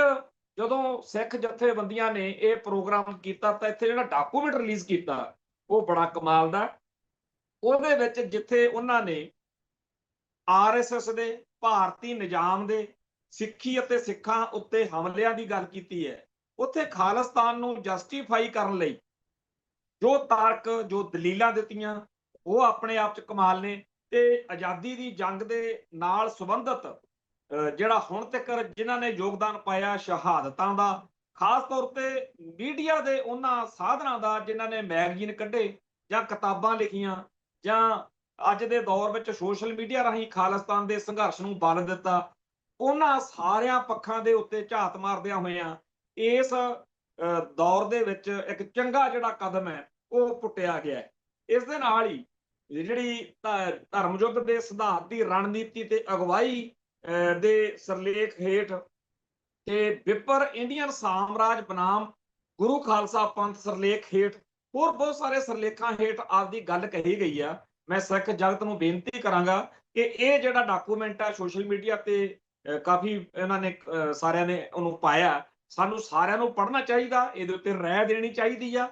ਜਦੋਂ ਸਿੱਖ ਜਥੇਬੰਦੀਆਂ ਨੇ ਇਹ ਪ੍ਰੋਗਰਾਮ ਕੀਤਾ ਤਾਂ ਇੱਥੇ ਜਿਹੜਾ ਡਾਕੂਮੈਂਟ ਰਿਲੀਜ਼ ਕੀਤਾ ਉਹ ਬੜਾ ਕਮਾਲ ਦਾ। ਉਹਦੇ ਵਿੱਚ ਜਿੱਥੇ ਉਹਨਾਂ ਨੇ RSS ਦੇ, ਭਾਰਤੀ ਨਿਜ਼ਾਮ ਦੇ ਸਿੱਖੀ ਅਤੇ ਸਿੱਖਾਂ ਉੱਤੇ ਹਮਲਿਆਂ ਦੀ ਗੱਲ ਕੀਤੀ ਹੈ, ਉੱਥੇ ਖਾਲਿਸਤਾਨ ਨੂੰ ਜਸਟੀਫਾਈ ਕਰਨ ਲਈ ਜੋ ਤਰਕ, ਜੋ ਦਲੀਲਾਂ ਦਿੱਤੀਆਂ, ਉਹ ਆਪਣੇ ਆਪ 'ਚ ਕਮਾਲ ਨੇ। ਤੇ ਆਜ਼ਾਦੀ ਦੀ ਜੰਗ ਦੇ ਨਾਲ ਸੰਬੰਧਿਤ ਜਿਹੜਾ ਹੁਣ ਤੱਕ ਜਿਨ੍ਹਾਂ ਨੇ ਯੋਗਦਾਨ ਪਾਇਆ, ਸ਼ਹਾਦਤਾਂ ਦਾ, ਖਾਸ ਤੌਰ ਤੇ ਮੀਡੀਆ ਦੇ ਉਹਨਾਂ ਸਾਧਨਾਂ ਦਾ, ਜਿਨ੍ਹਾਂ ਨੇ ਮੈਗਜ਼ੀਨ ਕੱਢੇ ਜਾਂ ਕਿਤਾਬਾਂ ਲਿਖੀਆਂ, ਜਾਂ ਅੱਜ ਦੇ ਦੌਰ ਵਿੱਚ ਸੋਸ਼ਲ ਮੀਡੀਆ ਰਾਹੀਂ ਖਾਲਿਸਤਾਨ ਦੇ ਸੰਘਰਸ਼ ਨੂੰ ਬਲ ਦਿੱਤਾ, ਉਹਨਾਂ ਸਾਰਿਆਂ ਪੱਖਾਂ ਦੇ ਉੱਤੇ ਝਾਤ ਮਾਰਦਿਆਂ ਹੋਇਆਂ ਇਸ ਦੌਰ ਦੇ ਵਿੱਚ ਇੱਕ ਚੰਗਾ ਜਿਹੜਾ ਕਦਮ ਹੈ ਉਹ ਪੁੱਟਿਆ ਗਿਆ ਹੈ। ਇਸ ਦੇ ਨਾਲ ਹੀ ਜਿਹੜੀ ਧਰਮ ਯੁੱਧ ਦੇ ਸਿਧਾਂਤ ਦੀ ਰਣਨੀਤੀ ਤੇ ਅਗਵਾਈ ਦੇ ਸਿਰਲੇਖ ਹੇਠ ਤੇ ਵਿਪਰ ਇੰਡੀਅਨ ਸਾਮਰਾਜ ਬਨਾਮ ਗੁਰੂ ਖਾਲਸਾ ਪੰਥ ਸਿਰਲੇਖ ਹੇਠ, ਹੋਰ ਬਹੁਤ ਸਾਰੇ ਸਿਰਲੇਖਾਂ ਹੇਠ ਆਪਦੀ ਗੱਲ ਕਹੀ ਗਈ ਆ। ਮੈਂ ਸਿੱਖ ਜਗਤ ਨੂੰ ਬੇਨਤੀ ਕਰਾਂਗਾ ਕਿ ਇਹ ਜਿਹੜਾ ਡਾਕੂਮੈਂਟ ਆ ਸੋਸ਼ਲ ਮੀਡੀਆ ਤੇ ਕਾਫੀ ਇਹਨਾਂ ਨੇ ਸਾਰਿਆਂ ਨੇ ਉਹਨੂੰ ਪਾਇਆ, ਸਾਨੂੰ ਸਾਰਿਆਂ ਨੂੰ ਪੜ੍ਹਨਾ ਚਾਹੀਦਾ, ਇਹਦੇ ਉੱਤੇ ਰਾਏ ਦੇਣੀ ਚਾਹੀਦੀ ਆ।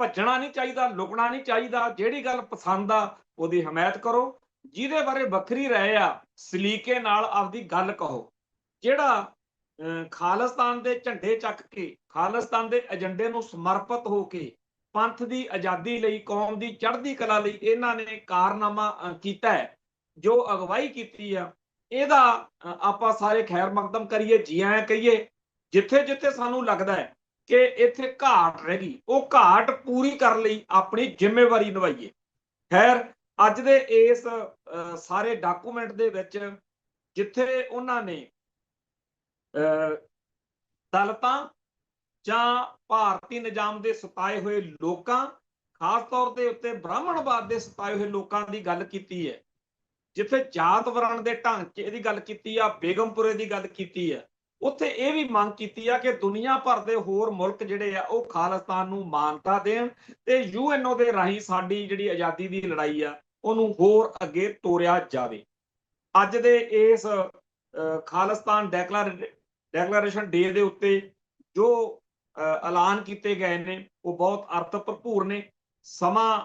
ਭੱਜਣਾ ਨਹੀਂ ਚਾਹੀਦਾ, ਲੁਕਣਾ ਨਹੀਂ ਚਾਹੀਦਾ। ਜਿਹੜੀ ਗੱਲ ਪਸੰਦ ਆ ਉਹਦੀ ਹਮਾਇਤ ਕਰੋ, ਜਿਹਦੇ ਬਾਰੇ ਵੱਖਰੀ ਰਾਏ ਆ ਸਲੀਕੇ ਨਾਲ ਆਪਦੀ ਗੱਲ ਕਹੋ। ਜਿਹੜਾ ਖਾਲਿਸਤਾਨ ਦੇ ਝੰਡੇ ਚੱਕ ਕੇ, ਖਾਲਿਸਤਾਨ ਦੇ ਏਜੰਡੇ ਨੂੰ ਸਮਰਪਿਤ ਹੋ ਕੇ ਪੰਥ ਦੀ ਆਜ਼ਾਦੀ ਲਈ, ਕੌਮ ਦੀ ਚੜ੍ਹਦੀ ਕਲਾ ਲਈ ਇਹਨਾਂ ਨੇ ਕਾਰਨਾਮਾ ਕੀਤਾ ਹੈ, ਜੋ ਅਗਵਾਈ ਕੀਤੀ ਆ, ਇਹਦਾ ਆਪਾਂ ਸਾਰੇ ਖੈਰ ਮਕਦਮ ਕਰੀਏ, ਜੀ ਆਇਆਂ ਕਹੀਏ। ਜਿੱਥੇ ਜਿੱਥੇ ਸਾਨੂੰ ਲੱਗਦਾ ਹੈ ਕਿ ਇੱਥੇ ਘਾਟ ਰਹਿ ਗਈ, ਉਹ ਘਾਟ ਪੂਰੀ ਕਰਨ ਲਈ ਆਪਣੀ ਜ਼ਿੰਮੇਵਾਰੀ ਨਿਭਾਈਏ। ਖੈਰ, ਅੱਜ ਦੇ ਇਸ ਸਾਰੇ ਡਾਕੂਮੈਂਟ ਦੇ ਵਿੱਚ ਜਿੱਥੇ ਉਹਨਾਂ ਨੇ ਦਲਿਤਾਂ ਜਾਂ ਭਾਰਤੀ ਨਿਜ਼ਾਮ ਦੇ ਸਤਾਏ ਹੋਏ ਲੋਕਾਂ, ਖਾਸ ਤੌਰ ਦੇ ਉੱਤੇ ਬ੍ਰਾਹਮਣਵਾਦ ਦੇ ਸਤਾਏ ਹੋਏ ਲੋਕਾਂ ਦੀ ਗੱਲ ਕੀਤੀ ਹੈ, ਜਿੱਥੇ ਜਾਤ ਵਰਣ ਦੇ ਢਾਂਚੇ ਦੀ ਗੱਲ ਕੀਤੀ ਆ, ਬੇਗਮਪੁਰੇ ਦੀ ਗੱਲ ਕੀਤੀ ਆ, ਉੱਥੇ ਇਹ ਵੀ ਮੰਗ ਕੀਤੀ ਆ ਕਿ ਦੁਨੀਆ ਭਰ ਦੇ ਹੋਰ ਮੁਲਕ ਜਿਹੜੇ ਆ ਉਹ ਖਾਲਿਸਤਾਨ ਨੂੰ ਮਾਨਤਾ ਦੇਣ ਤੇ ਯੂਐਨਓ ਦੇ ਰਾਹੀਂ ਸਾਡੀ ਜਿਹੜੀ ਆਜ਼ਾਦੀ ਦੀ ਲੜਾਈ ਆ ਉਹਨੂੰ ਹੋਰ ਅੱਗੇ ਤੋਰਿਆ ਜਾਵੇ। ਅੱਜ ਦੇ ਇਸ ਖਾਲਿਸਤਾਨ ਡੈਕਲੇਰੇਸ਼ਨ ਡੇ ਦੇ ਉੱਤੇ ਜੋ ਐਲਾਨ ਕੀਤੇ ਗਏ ਨੇ ਉਹ ਬਹੁਤ ਅਰਥ ਭਰਪੂਰ ਨੇ। ਸਮਾਂ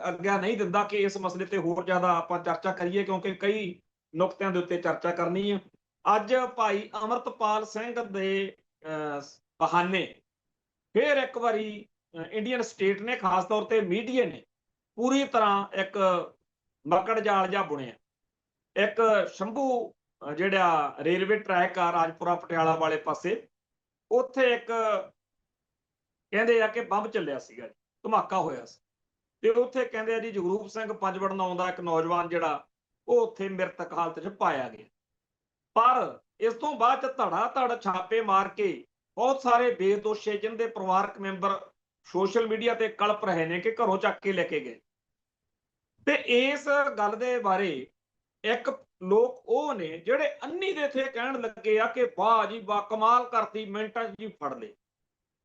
ਅੱਗੇ ਨਹੀਂ ਦਿੰਦਾ ਕਿ ਇਸ ਮਸਲੇ ਤੇ ਹੋਰ ਜ਼ਿਆਦਾ ਆਪਾਂ ਚਰਚਾ ਕਰੀਏ, ਕਿਉਂਕਿ ਕਈ ਨੁਕਤਿਆਂ ਦੇ ਉੱਤੇ ਚਰਚਾ ਕਰਨੀ ਹੈ। ਅੱਜ ਭਾਈ ਅਮਰਤਪਾਲ ਸਿੰਘ ਦੇ ਬਹਾਨੇ ਫਿਰ ਇੱਕ ਵਾਰੀ ਇੰਡੀਅਨ ਸਟੇਟ ਨੇ, ਖਾਸ ਤੌਰ ਤੇ ਮੀਡੀਆ ਨੇ ਪੂਰੀ ਤਰ੍ਹਾਂ ਇੱਕ ਮੱਕੜ ਜਾਲ ਜਿਹਾ ਬੁਣਿਆ। ਇੱਕ ਸ਼ੰਭੂ ਜਿਹੜਾ ਰੇਲਵੇ ਟਰੈਕ ਆ ਰਾਜਪੁਰਾ ਪਟਿਆਲਾ ਵਾਲੇ ਪਾਸੇ, ਉੱਥੇ ਇੱਕ ਕਹਿੰਦੇ ਆ ਕਿ ਬੰਬ ਚੱਲਿਆ ਸੀਗਾ, ਧਮਾਕਾ ਹੋਇਆ ਸੀ, ਤੇ ਉੱਥੇ ਕਹਿੰਦੇ ਆ ਜੀ ਜਗਰੂਪ ਸਿੰਘ ਪੰਜਵੜ ਨਾਮ ਦਾ ਇੱਕ ਨੌਜਵਾਨ ਜਿਹੜਾ ਉਹ ਉੱਥੇ ਮ੍ਰਿਤਕ ਹਾਲਤ 'ਚ ਪਾਇਆ ਗਿਆ। ਪਰ ਇਸ ਤੋਂ ਬਾਅਦ ਚ ਧੜਾ ਧੜ ਛਾਪੇ ਮਾਰ ਕੇ ਬਹੁਤ ਸਾਰੇ ਬੇਦੋਸ਼ੇ ਜਿਨ੍ਹਾਂ ਦੇ ਪਰਿਵਾਰਕ ਮੈਂਬਰ ਸੋਸ਼ਲ ਮੀਡੀਆ ਤੇ ਕਲਪ ਰਹੇ ਨੇ ਕਿ ਘਰੋਂ ਚੱਕ ਕੇ ਲੈ ਕੇ ਗਏ। ਤੇ ਇਸ ਗੱਲ ਦੇ ਬਾਰੇ ਇੱਕ ਲੋਕ ਉਹ ਨੇ ਜਿਹੜੇ ਅੰਨੀ ਦੇ ਇੱਥੇ ਕਹਿਣ ਲੱਗੇ ਆ ਕਿ ਵਾਹ ਜੀ ਵਾਹ, ਕਮਾਲ ਕਰਤੀ, ਮਿੰਟਾਂ 'ਚ ਜੀ ਫੜ ਲਏ।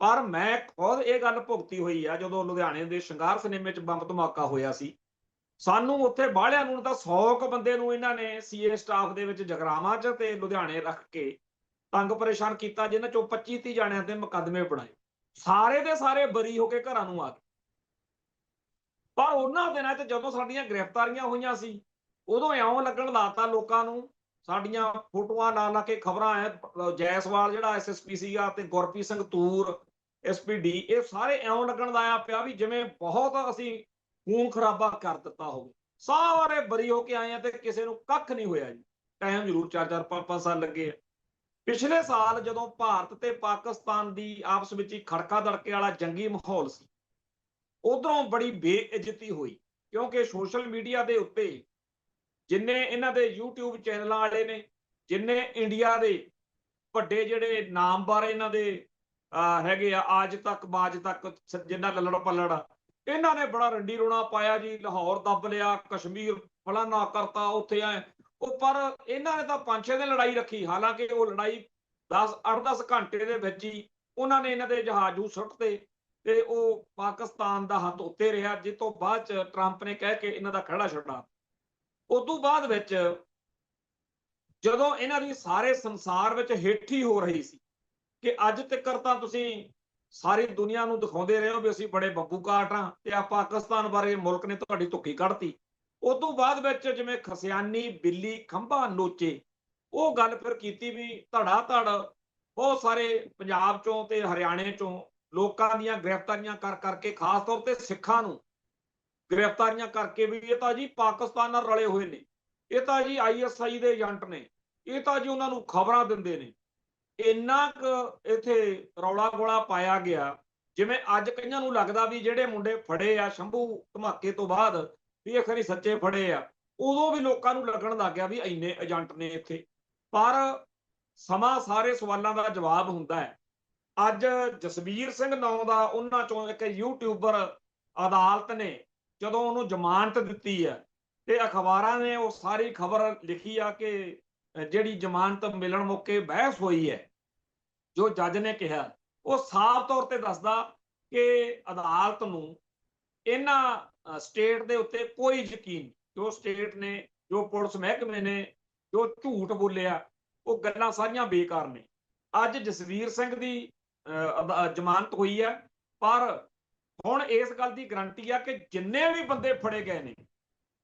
ਪਰ ਮੈਂ ਖੁਦ ਇਹ ਗੱਲ ਭੁਗਤੀ ਹੋਈ ਆ, ਜਦੋਂ ਲੁਧਿਆਣੇ ਦੇ ਸ਼ਿੰਗਾਰ ਸਿਨੇਮੇ 'ਚ ਬੰਬ ਧਮਾਕਾ ਹੋਇਆ ਸੀ, ਸਾਨੂੰ ਉੱਥੇ ਬਾਹਲਿਆਂ ਨੂੰ ਤਾਂ 100 ਕੁ ਬੰਦੇ ਨੂੰ ਇਹਨਾਂ ਨੇ ਸੀਏ ਸਟਾਫ ਦੇ ਵਿੱਚ ਜਗਰਾਵਾਂ 'ਚ ਤੇ ਲੁਧਿਆਣੇ ਰੱਖ ਕੇ ਤੰਗ ਪਰੇਸ਼ਾਨ ਕੀਤਾ, ਜਿਨ੍ਹਾਂ ਚੋਂ 25-30 ਜਾਣਿਆਂ ਤੇ ਮੁਕੱਦਮੇ ਬਣਾਏ। ਸਾਰੇ ਦੇ ਸਾਰੇ ਬਰੀ ਹੋ ਕੇ ਘਰਾਂ ਨੂੰ ਆ ਗਏ। ਪਰ ਉਹਨਾਂ ਦਿਨਾਂ 'ਚ ਜਦੋਂ ਸਾਡੀਆਂ ਗ੍ਰਿਫਤਾਰੀਆਂ ਹੋਈਆਂ ਸੀ, ਉਦੋਂ ਇਉਂ ਲੱਗਣ ਲਾਤਾ ਲੋਕਾਂ ਨੂੰ, ਸਾਡੀਆਂ ਫੋਟੋਆਂ ਲਾ ਲਾ ਕੇ ਖਬਰਾਂ ਆ, ਜੈਸਵਾਲ ਜਿਹੜਾ ਐਸਐਸਪੀ ਸੀਗਾ ਤੇ ਗੁਰਪ੍ਰੀਤ ਸਿੰਘ ਤੂਰ ਐਸਪੀਡੀ, ਇਹ ਸਾਰੇ ਇਉਂ ਲੱਗਣ ਲਾਇਆ ਪਿਆ ਵੀ ਜਿਵੇਂ ਬਹੁਤ ਅਸੀਂ ਖੂਨ ਖਰਾਬਾ ਕਰ ਦਿੱਤਾ ਹੋਵੇ। ਸਾਰੇ ਬਰੀ ਹੋ ਕੇ ਆਏ ਆ ਤੇ ਕਿਸੇ ਨੂੰ ਕੱਖ ਨਹੀਂ ਹੋਇਆ ਜੀ। ਟਾਈਮ ਜ਼ਰੂਰ 4-4 5-5 ਸਾਲ ਲੱਗੇ ਆ। ਪਿਛਲੇ ਸਾਲ ਜਦੋਂ ਭਾਰਤ ਤੇ ਪਾਕਿਸਤਾਨ ਦੀ ਆਪਸ ਵਿੱਚ ਹੀ ਖੜਕਾ ਦੜਕੇ ਵਾਲਾ ਜੰਗੀ ਮਾਹੌਲ ਸੀ, ਉਧਰੋਂ ਬੜੀ ਬੇਇੱਜ਼ਤੀ ਹੋਈ, ਕਿਉਂਕਿ ਸੋਸ਼ਲ ਮੀਡੀਆ ਦੇ ਉੱਤੇ ਜਿੰਨੇ ਇਹਨਾਂ ਦੇ YouTube ਚੈਨਲਾਂ ਵਾਲੇ ਨੇ, ਜਿੰਨੇ ਇੰਡੀਆ ਦੇ ਵੱਡੇ ਜਿਹੜੇ ਨਾਮਵਰ ਇਹਨਾਂ ਦੇ ਹੈਗੇ ਆ, ਅੱਜ ਤੱਕ ਬਾਜ ਤੱਕ, ਜਿੰਨਾ ਲੱਲੜ ਪੱਲੜ, ਇਹਨਾਂ ਨੇ ਬੜਾ ਰੰਡੀ ਰੋਣਾ ਪਾਇਆ ਜੀ, ਲਾਹੌਰ ਦੱਬ ਲਿਆ, ਕਸ਼ਮੀਰ ਫਲਾਨਾ ਕਰਤਾ, ਉੱਥੇ ਆਏ ਉਹ। ਪਰ ਇਹਨਾਂ ਨੇ ਤਾਂ 5-6 ਦਿਨ ਲੜਾਈ ਰੱਖੀ, ਹਾਲਾਂਕਿ ਉਹ ਲੜਾਈ 8-10 ਘੰਟੇ ਦੇ ਵਿੱਚ ਹੀ ਉਹਨਾਂ ਨੇ ਇਹਨਾਂ ਦੇ ਜਹਾਜ਼ੂ ਸੁੱਟਤੇ ਤੇ ਉਹ ਪਾਕਿਸਤਾਨ ਦਾ ਹੱਥ ਉੱਤੇ ਰਿਹਾ, ਜਿਸ ਤੋਂ ਬਾਅਦ ਚ ਟਰੰਪ ਨੇ ਕਹਿ ਕੇ ਇਹਨਾਂ ਦਾ ਖਹਿੜਾ ਛੱਡਾ। ਉਸ ਤੋਂ ਬਾਅਦ ਵਿੱਚ ਜਦੋਂ ਇਹਨਾਂ ਦੀ ਸਾਰੇ ਸੰਸਾਰ ਵਿੱਚ ਹੇਠੀ ਹੋ ਰਹੀ ਸੀ ਕਿ ਅੱਜ ਤੱਕ ਤਾਂ ਤੁਸੀਂ ਸਾਰੀ ਦੁਨੀਆ ਨੂੰ ਦਿਖਾਉਂਦੇ ਰਹੇ ਹੋ ਵੀ ਅਸੀਂ ਬੜੇ ਬੱਬੂ ਕਾਟ ਹਾਂ ਤੇ ਆ ਪਾਕਿਸਤਾਨ ਬਾਰੇ ਮੁਲਕ ਨੇ ਤੁਹਾਡੀ ਧੁੱਕੀ ਕੱਢਤੀ। ਉਸ ਤੋਂ ਬਾਅਦ ਵਿੱਚ ਜਿਵੇਂ ਖਸਿਆਨੀ ਬਿੱਲੀ ਖੰਭਾ ਨੋਚੇ, ਉਹ ਗੱਲ ਫਿਰ ਕੀਤੀ ਵੀ ਧੜਾ ਧੜ ਬਹੁਤ ਸਾਰੇ ਪੰਜਾਬ ਚੋਂ ਤੇ ਹਰਿਆਣੇ ਚੋਂ ਲੋਕਾਂ ਦੀਆਂ ਗ੍ਰਿਫਤਾਰੀਆਂ ਕਰ ਕਰਕੇ, ਖਾਸ ਤੌਰ ਤੇ ਸਿੱਖਾਂ ਨੂੰ ਗ੍ਰਿਫਤਾਰੀਆਂ ਕਰਕੇ ਵੀ ਇਹ ਤਾਂ ਜੀ ਪਾਕਿਸਤਾਨ ਨਾਲ ਰਲੇ ਹੋਏ ਨੇ, ਇਹ ਤਾਂ ਜੀ ISI ਦੇ ਏਜੰਟ ਨੇ, ਇਹ ਤਾਂ ਜੀ ਉਹਨਾਂ ਨੂੰ ਖਬਰਾਂ ਦਿੰਦੇ ਨੇ। ਇੰਨਾ ਕੁ ਇੱਥੇ ਰੌਲਾ ਗੋਲਾ ਪਾਇਆ ਗਿਆ, ਜਿਵੇਂ ਅੱਜ ਕਈਆਂ ਨੂੰ ਲੱਗਦਾ ਵੀ ਜਿਹੜੇ ਮੁੰਡੇ ਫੜੇ ਆ ਸ਼ੰਭੂ ਧਮਾਕੇ ਤੋਂ ਬਾਅਦ ਵੀ ਇਹ ਖਰੀ ਸੱਚੇ ਫੜੇ ਆ, ਉਦੋਂ ਵੀ ਲੋਕਾਂ ਨੂੰ ਲੱਗਣ ਲੱਗ ਗਿਆ ਵੀ ਇੰਨੇ ਏਜੰਟ ਨੇ ਇੱਥੇ। ਪਰ ਸਮਾਂ ਸਾਰੇ ਸਵਾਲਾਂ ਦਾ ਜਵਾਬ ਹੁੰਦਾ ਹੈ। ਅੱਜ ਜਸਵੀਰ ਸਿੰਘ ਨਾਂ ਦਾ ਉਹਨਾਂ ਚੋਂ ਇੱਕ ਯੂਟਿਊਬਰ, ਅਦਾਲਤ ਨੇ ਜਦੋਂ ਉਹਨੂੰ ਜ਼ਮਾਨਤ ਦਿੱਤੀ ਹੈ ਤੇ ਅਖਬਾਰਾਂ ਨੇ ਉਹ ਸਾਰੀ ਖਬਰ ਲਿਖੀ ਆ ਕਿ ਜਿਹੜੀ ਜ਼ਮਾਨਤ ਮਿਲਣ ਮੌਕੇ ਬਹਿਸ ਹੋਈ ਹੈ, ਜੋ ਜੱਜ ਨੇ ਕਿਹਾ ਉਹ ਸਾਫ਼ ਤੌਰ ਤੇ ਦੱਸਦਾ ਕਿ ਅਦਾਲਤ ਨੂੰ ਇਹਨਾਂ ਸਟੇਟ ਦੇ ਉੱਤੇ ਕੋਈ ਯਕੀਨ ਨਹੀਂ। ਜੋ ਸਟੇਟ ਨੇ, ਜੋ ਪੁਲਿਸ ਮਹਿਕਮੇ ਨੇ ਜੋ ਝੂਠ ਬੋਲਿਆ, ਉਹ ਗੱਲਾਂ ਸਾਰੀਆਂ ਬੇਕਾਰ ਨੇ। ਅੱਜ ਜਸਵੀਰ ਸਿੰਘ ਦੀ ਜ਼ਮਾਨਤ ਹੋਈ ਹੈ, ਪਰ ਹੁਣ ਇਸ ਗੱਲ ਦੀ ਗਰੰਟੀ ਆ ਕਿ ਜਿੰਨੇ ਵੀ ਬੰਦੇ ਫੜੇ ਗਏ ਨੇ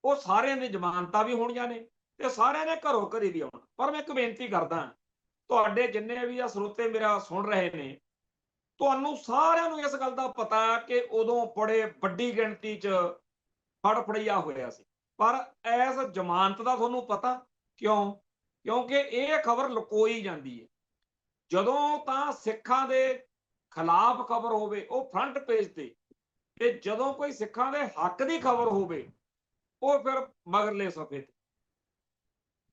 ਉਹ ਸਾਰਿਆਂ ਦੀ ਜ਼ਮਾਨਤਾਂ ਵੀ ਹੋਣੀਆਂ ਨੇ ਤੇ ਸਾਰਿਆਂ ਨੇ ਘਰੋਂ ਘਰੀ ਵੀ ਆਉਣਾ। ਪਰ ਮੈਂ ਇੱਕ ਬੇਨਤੀ ਕਰਦਾ, ਤੁਹਾਡੇ ਜਿੰਨੇ ਵੀ ਆ ਸਰੋਤੇ ਮੇਰਾ ਸੁਣ ਰਹੇ ਨੇ, ਤੁਹਾਨੂੰ ਸਾਰਿਆਂ ਨੂੰ ਇਸ ਗੱਲ ਦਾ ਪਤਾ ਹੈ ਕਿ ਉਦੋਂ ਬੜੇ ਵੱਡੀ ਗਿਣਤੀ 'ਚ ਫੜਫੜੀਆ ਹੋਇਆ ਸੀ, ਪਰ ਇਸ ਜ਼ਮਾਨਤ ਦਾ ਤੁਹਾਨੂੰ ਪਤਾ ਕਿਉਂ? ਕਿਉਂਕਿ ਇਹ ਖਬਰ ਲੁਕੋਈ ਜਾਂਦੀ ਹੈ। ਜਦੋਂ ਤਾਂ ਸਿੱਖਾਂ ਦੇ ਖਿਲਾਫ ਖਬਰ ਹੋਵੇ ਉਹ ਫਰੰਟ ਪੇਜ ਤੇ ਜਦੋਂ ਕੋਈ ਸਿੱਖਾਂ ਦੇ ਹੱਕ ਦੀ ਖਬਰ ਹੋਵੇ ਉਹ ਫਿਰ ਮਗਰਲੇ ਸਫੇ ਤੇ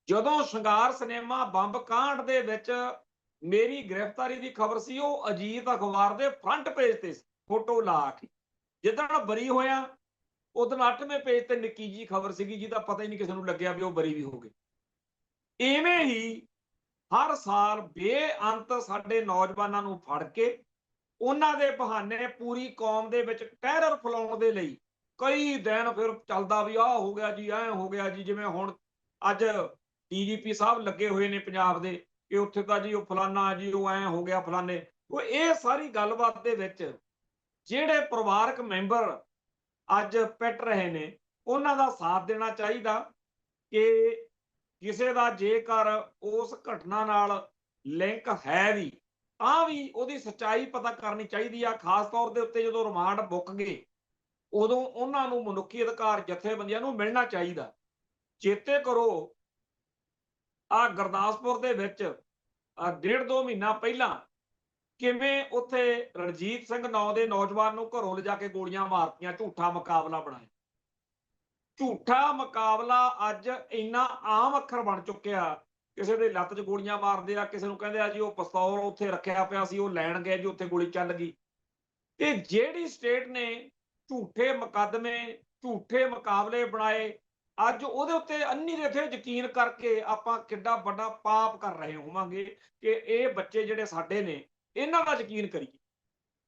ਜਦੋਂ ਸ਼ਿੰਗਾਰ ਸਿਨੇਮਾ ਬੰਬ ਕਾਂਡ ਦੇ ਵਿੱਚ ਮੇਰੀ ਗ੍ਰਿਫਤਾਰੀ ਦੀ ਖਬਰ ਸੀ, ਉਹ ਅਜੀਤ ਅਖਬਾਰ ਦੇ ਫਰੰਟ ਪੇਜ ਤੇ ਸੀ, ਫੋਟੋ ਲਾ ਕੇ। ਜਿੱਦਣ ਬਰੀ ਹੋਇਆ ਉਦੋਂ 8ਵੇਂ ਪੇਜ ਤੇ ਨਿੱਕੀ ਜੀ ਖਬਰ ਸੀਗੀ, ਜਿਹਦਾ ਪਤਾ ਹੀ ਨਹੀਂ ਕਿਸੇ ਨੂੰ ਲੱਗਿਆ ਵੀ ਉਹ ਬਰੀ ਵੀ ਹੋ ਗਏ। ਇਵੇਂ ਹੀ ਹਰ ਸਾਲ ਬੇਅੰਤ ਸਾਡੇ ਨੌਜਵਾਨਾਂ ਨੂੰ ਫੜ ਕੇ ਉਹਨਾਂ ਦੇ ਬਹਾਨੇ ਪੂਰੀ ਕੌਮ ਦੇ ਵਿੱਚ ਟੈਰਰ ਫੈਲਾਉਣ ਦੇ ਲਈ ਕਈ ਦਿਨ ਫਿਰ ਚੱਲਦਾ ਵੀ ਆਹ ਹੋ ਗਿਆ ਜੀ, ਐ ਹੋ ਗਿਆ ਜੀ। ਜਿਵੇਂ ਹੁਣ ਅੱਜ ਡੀਜੀਪੀ ਸਾਹਿਬ ਲੱਗੇ ਹੋਏ ਨੇ ਪੰਜਾਬ ਦੇ ਕਿ ਉੱਥੇ ਤਾਂ ਜੀ ਉਹ ਫਲਾਨਾ ਜੀ, ਉਹ ਐ ਹੋ ਗਿਆ ਫਲਾਨੇ। ਉਹ ਇਹ ਸਾਰੀ ਗੱਲਬਾਤ ਦੇ ਵਿੱਚ ਜਿਹੜੇ ਪਰਿਵਾਰਕ ਮੈਂਬਰ ਅੱਜ ਪਿੱਟ ਰਹੇ ਨੇ, ਉਹਨਾਂ ਦਾ ਸਾਥ ਦੇਣਾ ਚਾਹੀਦਾ ਕਿ ਕਿਸੇ ਦਾ ਜੇਕਰ ਉਸ ਘਟਨਾ ਨਾਲ ਲਿੰਕ ਹੈ ਵੀ ਤਾਂ ਵੀ ਉਹਦੀ ਸੱਚਾਈ ਪਤਾ ਕਰਨੀ ਚਾਹੀਦੀ ਆ। ਖਾਸ ਤੌਰ ਦੇ ਉੱਤੇ ਜਦੋਂ ਰਿਮਾਂਡ ਮੁੱਕ ਗਏ ਉਦੋਂ ਉਹਨਾਂ ਨੂੰ ਮਨੁੱਖੀ ਅਧਿਕਾਰ ਜਥੇਬੰਦੀਆਂ ਨੂੰ ਮਿਲਣਾ ਚਾਹੀਦਾ। ਚੇਤੇ ਕਰੋ ਆ ਗੁਰਦਾਸਪੁਰ ਦੇ ਵਿੱਚ 1.5-2 ਮਹੀਨਾ ਪਹਿਲਾਂ ਕਿਵੇਂ ਉੱਥੇ ਰਣਜੀਤ ਸਿੰਘ ਨਾਂ ਦੇ ਨੌਜਵਾਨ ਨੂੰ ਘਰੋਂ ਲਿਜਾ ਕੇ ਗੋਲੀਆਂ ਮਾਰਤੀਆਂ, ਝੂਠਾ ਮੁਕਾਬਲਾ ਬਣਾਇਆ। ਝੂਠਾ ਮੁਕਾਬਲਾ ਅੱਜ ਇੰਨਾ ਆਮ ਅੱਖਰ ਬਣ ਚੁੱਕਿਆ, ਕਿਸੇ ਦੇ ਲੱਤ 'ਚ ਗੋਲੀਆਂ ਮਾਰਦੇ ਆ, ਕਿਸੇ ਨੂੰ ਕਹਿੰਦੇ ਆ ਜੀ ਉਹ ਪਿਸਤੌਲ ਉੱਥੇ ਰੱਖਿਆ ਪਿਆ ਸੀ, ਉਹ ਲੈਣ ਗਏ ਜੀ, ਉੱਥੇ ਗੋਲੀ ਚੱਲ ਗਈ। ਤੇ ਜਿਹੜੀ ਸਟੇਟ ਨੇ ਝੂਠੇ ਮੁਕੱਦਮੇ, ਝੂਠੇ ਮੁਕਾਬਲੇ ਬਣਾਏ, ਅੱਜ ਉਹਦੇ ਉੱਤੇ ਅੰਨੀ ਰੇਥੇ ਯਕੀਨ ਕਰਕੇ ਆਪਾਂ ਕਿੱਡਾ ਵੱਡਾ ਪਾਪ ਕਰ ਰਹੇ ਹੋਵਾਂਗੇ ਕਿ ਇਹ ਬੱਚੇ ਜਿਹੜੇ ਸਾਡੇ ਨੇ ਇਹਨਾਂ ਦਾ ਯਕੀਨ ਕਰੀਏ।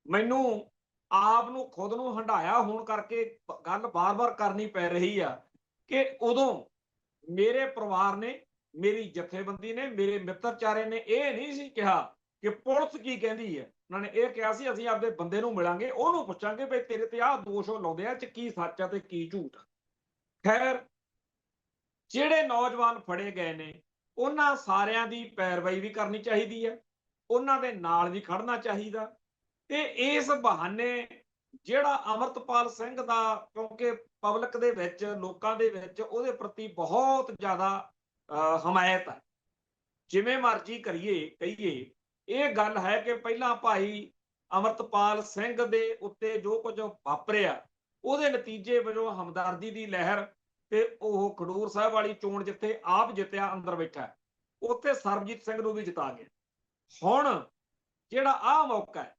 ਮੈਨੂੰ ਆਪ ਨੂੰ ਖੁਦ ਨੂੰ ਹੰਢਾਇਆ ਹੋਣ ਕਰਕੇ ਗੱਲ ਬਾਰ-ਬਾਰ ਕਰਨੀ ਪੈ ਰਹੀ ਆ ਕਿ ਉਦੋਂ ਮੇਰੇ ਪਰਿਵਾਰ ਨੇ, ਮੇਰੀ ਜਥੇਬੰਦੀ ਨੇ, ਮੇਰੇ ਮਿੱਤਰਚਾਰੇ ਨੇ ਇਹ ਨਹੀਂ ਸੀ ਕਿਹਾ ਕਿ ਪੁਲਿਸ ਕੀ ਕਹਿੰਦੀ ਹੈ। ਉਹਨਾਂ ਨੇ ਇਹ ਕਿਹਾ ਸੀ ਅਸੀਂ ਆਪਦੇ ਬੰਦੇ ਨੂੰ ਮਿਲਾਂਗੇ, ਉਹਨੂੰ ਪੁੱਛਾਂਗੇ ਵੀ ਤੇਰੇ ਤੇ ਆਹ ਦੋਸ਼ ਲਾਉਂਦੇ ਆ ਚ ਕੀ ਸੱਚ ਆ ਤੇ ਕੀ ਝੂਠ। ਖੈਰ, ਜਿਹੜੇ ਨੌਜਵਾਨ ਫੜੇ ਗਏ ਨੇ ਉਹਨਾਂ ਸਾਰਿਆਂ ਦੀ ਪੈਰਵਾਈ ਵੀ ਕਰਨੀ ਚਾਹੀਦੀ ਹੈ, ਉਹਨਾਂ ਦੇ ਨਾਲ ਵੀ ਖੜਨਾ ਚਾਹੀਦਾ। ਤੇ ਇਸ ਬਹਾਨੇ ਜਿਹੜਾ ਅਮਰਤਪਾਲ ਸਿੰਘ ਦਾ, ਕਿਉਂਕਿ ਪਬਲਿਕ ਦੇ ਵਿੱਚ, ਲੋਕਾਂ ਦੇ ਵਿੱਚ ਉਹਦੇ ਪ੍ਰਤੀ ਬਹੁਤ ਜ਼ਿਆਦਾ ਹਮਾਇਤ ਹੈ। ਜਿਵੇਂ ਮਰਜ਼ੀ ਕਰੀਏ ਕਹੀਏ, ਇਹ ਗੱਲ ਹੈ ਕਿ ਪਹਿਲਾਂ ਭਾਈ ਅਮਰਤਪਾਲ ਸਿੰਘ ਦੇ ਉੱਤੇ ਜੋ ਕੁਝ ਵਾਪਰਿਆ ਉਹਦੇ ਨਤੀਜੇ ਵਜੋਂ ਹਮਦਰਦੀ ਦੀ ਲਹਿਰ ਤੇ ਉਹ ਖਡੂਰ ਸਾਹਿਬ ਵਾਲੀ ਚੋਣ ਜਿੱਥੇ ਆਪ ਜਿੱਤਿਆ, ਅੰਦਰ ਬੈਠਾ, ਉੱਥੇ ਸਰਬਜੀਤ ਸਿੰਘ ਨੂੰ ਵੀ ਜਿਤਾ ਗਿਆ। ਹੁਣ ਜਿਹੜਾ ਆਹ ਮੌਕਾ ਹੈ,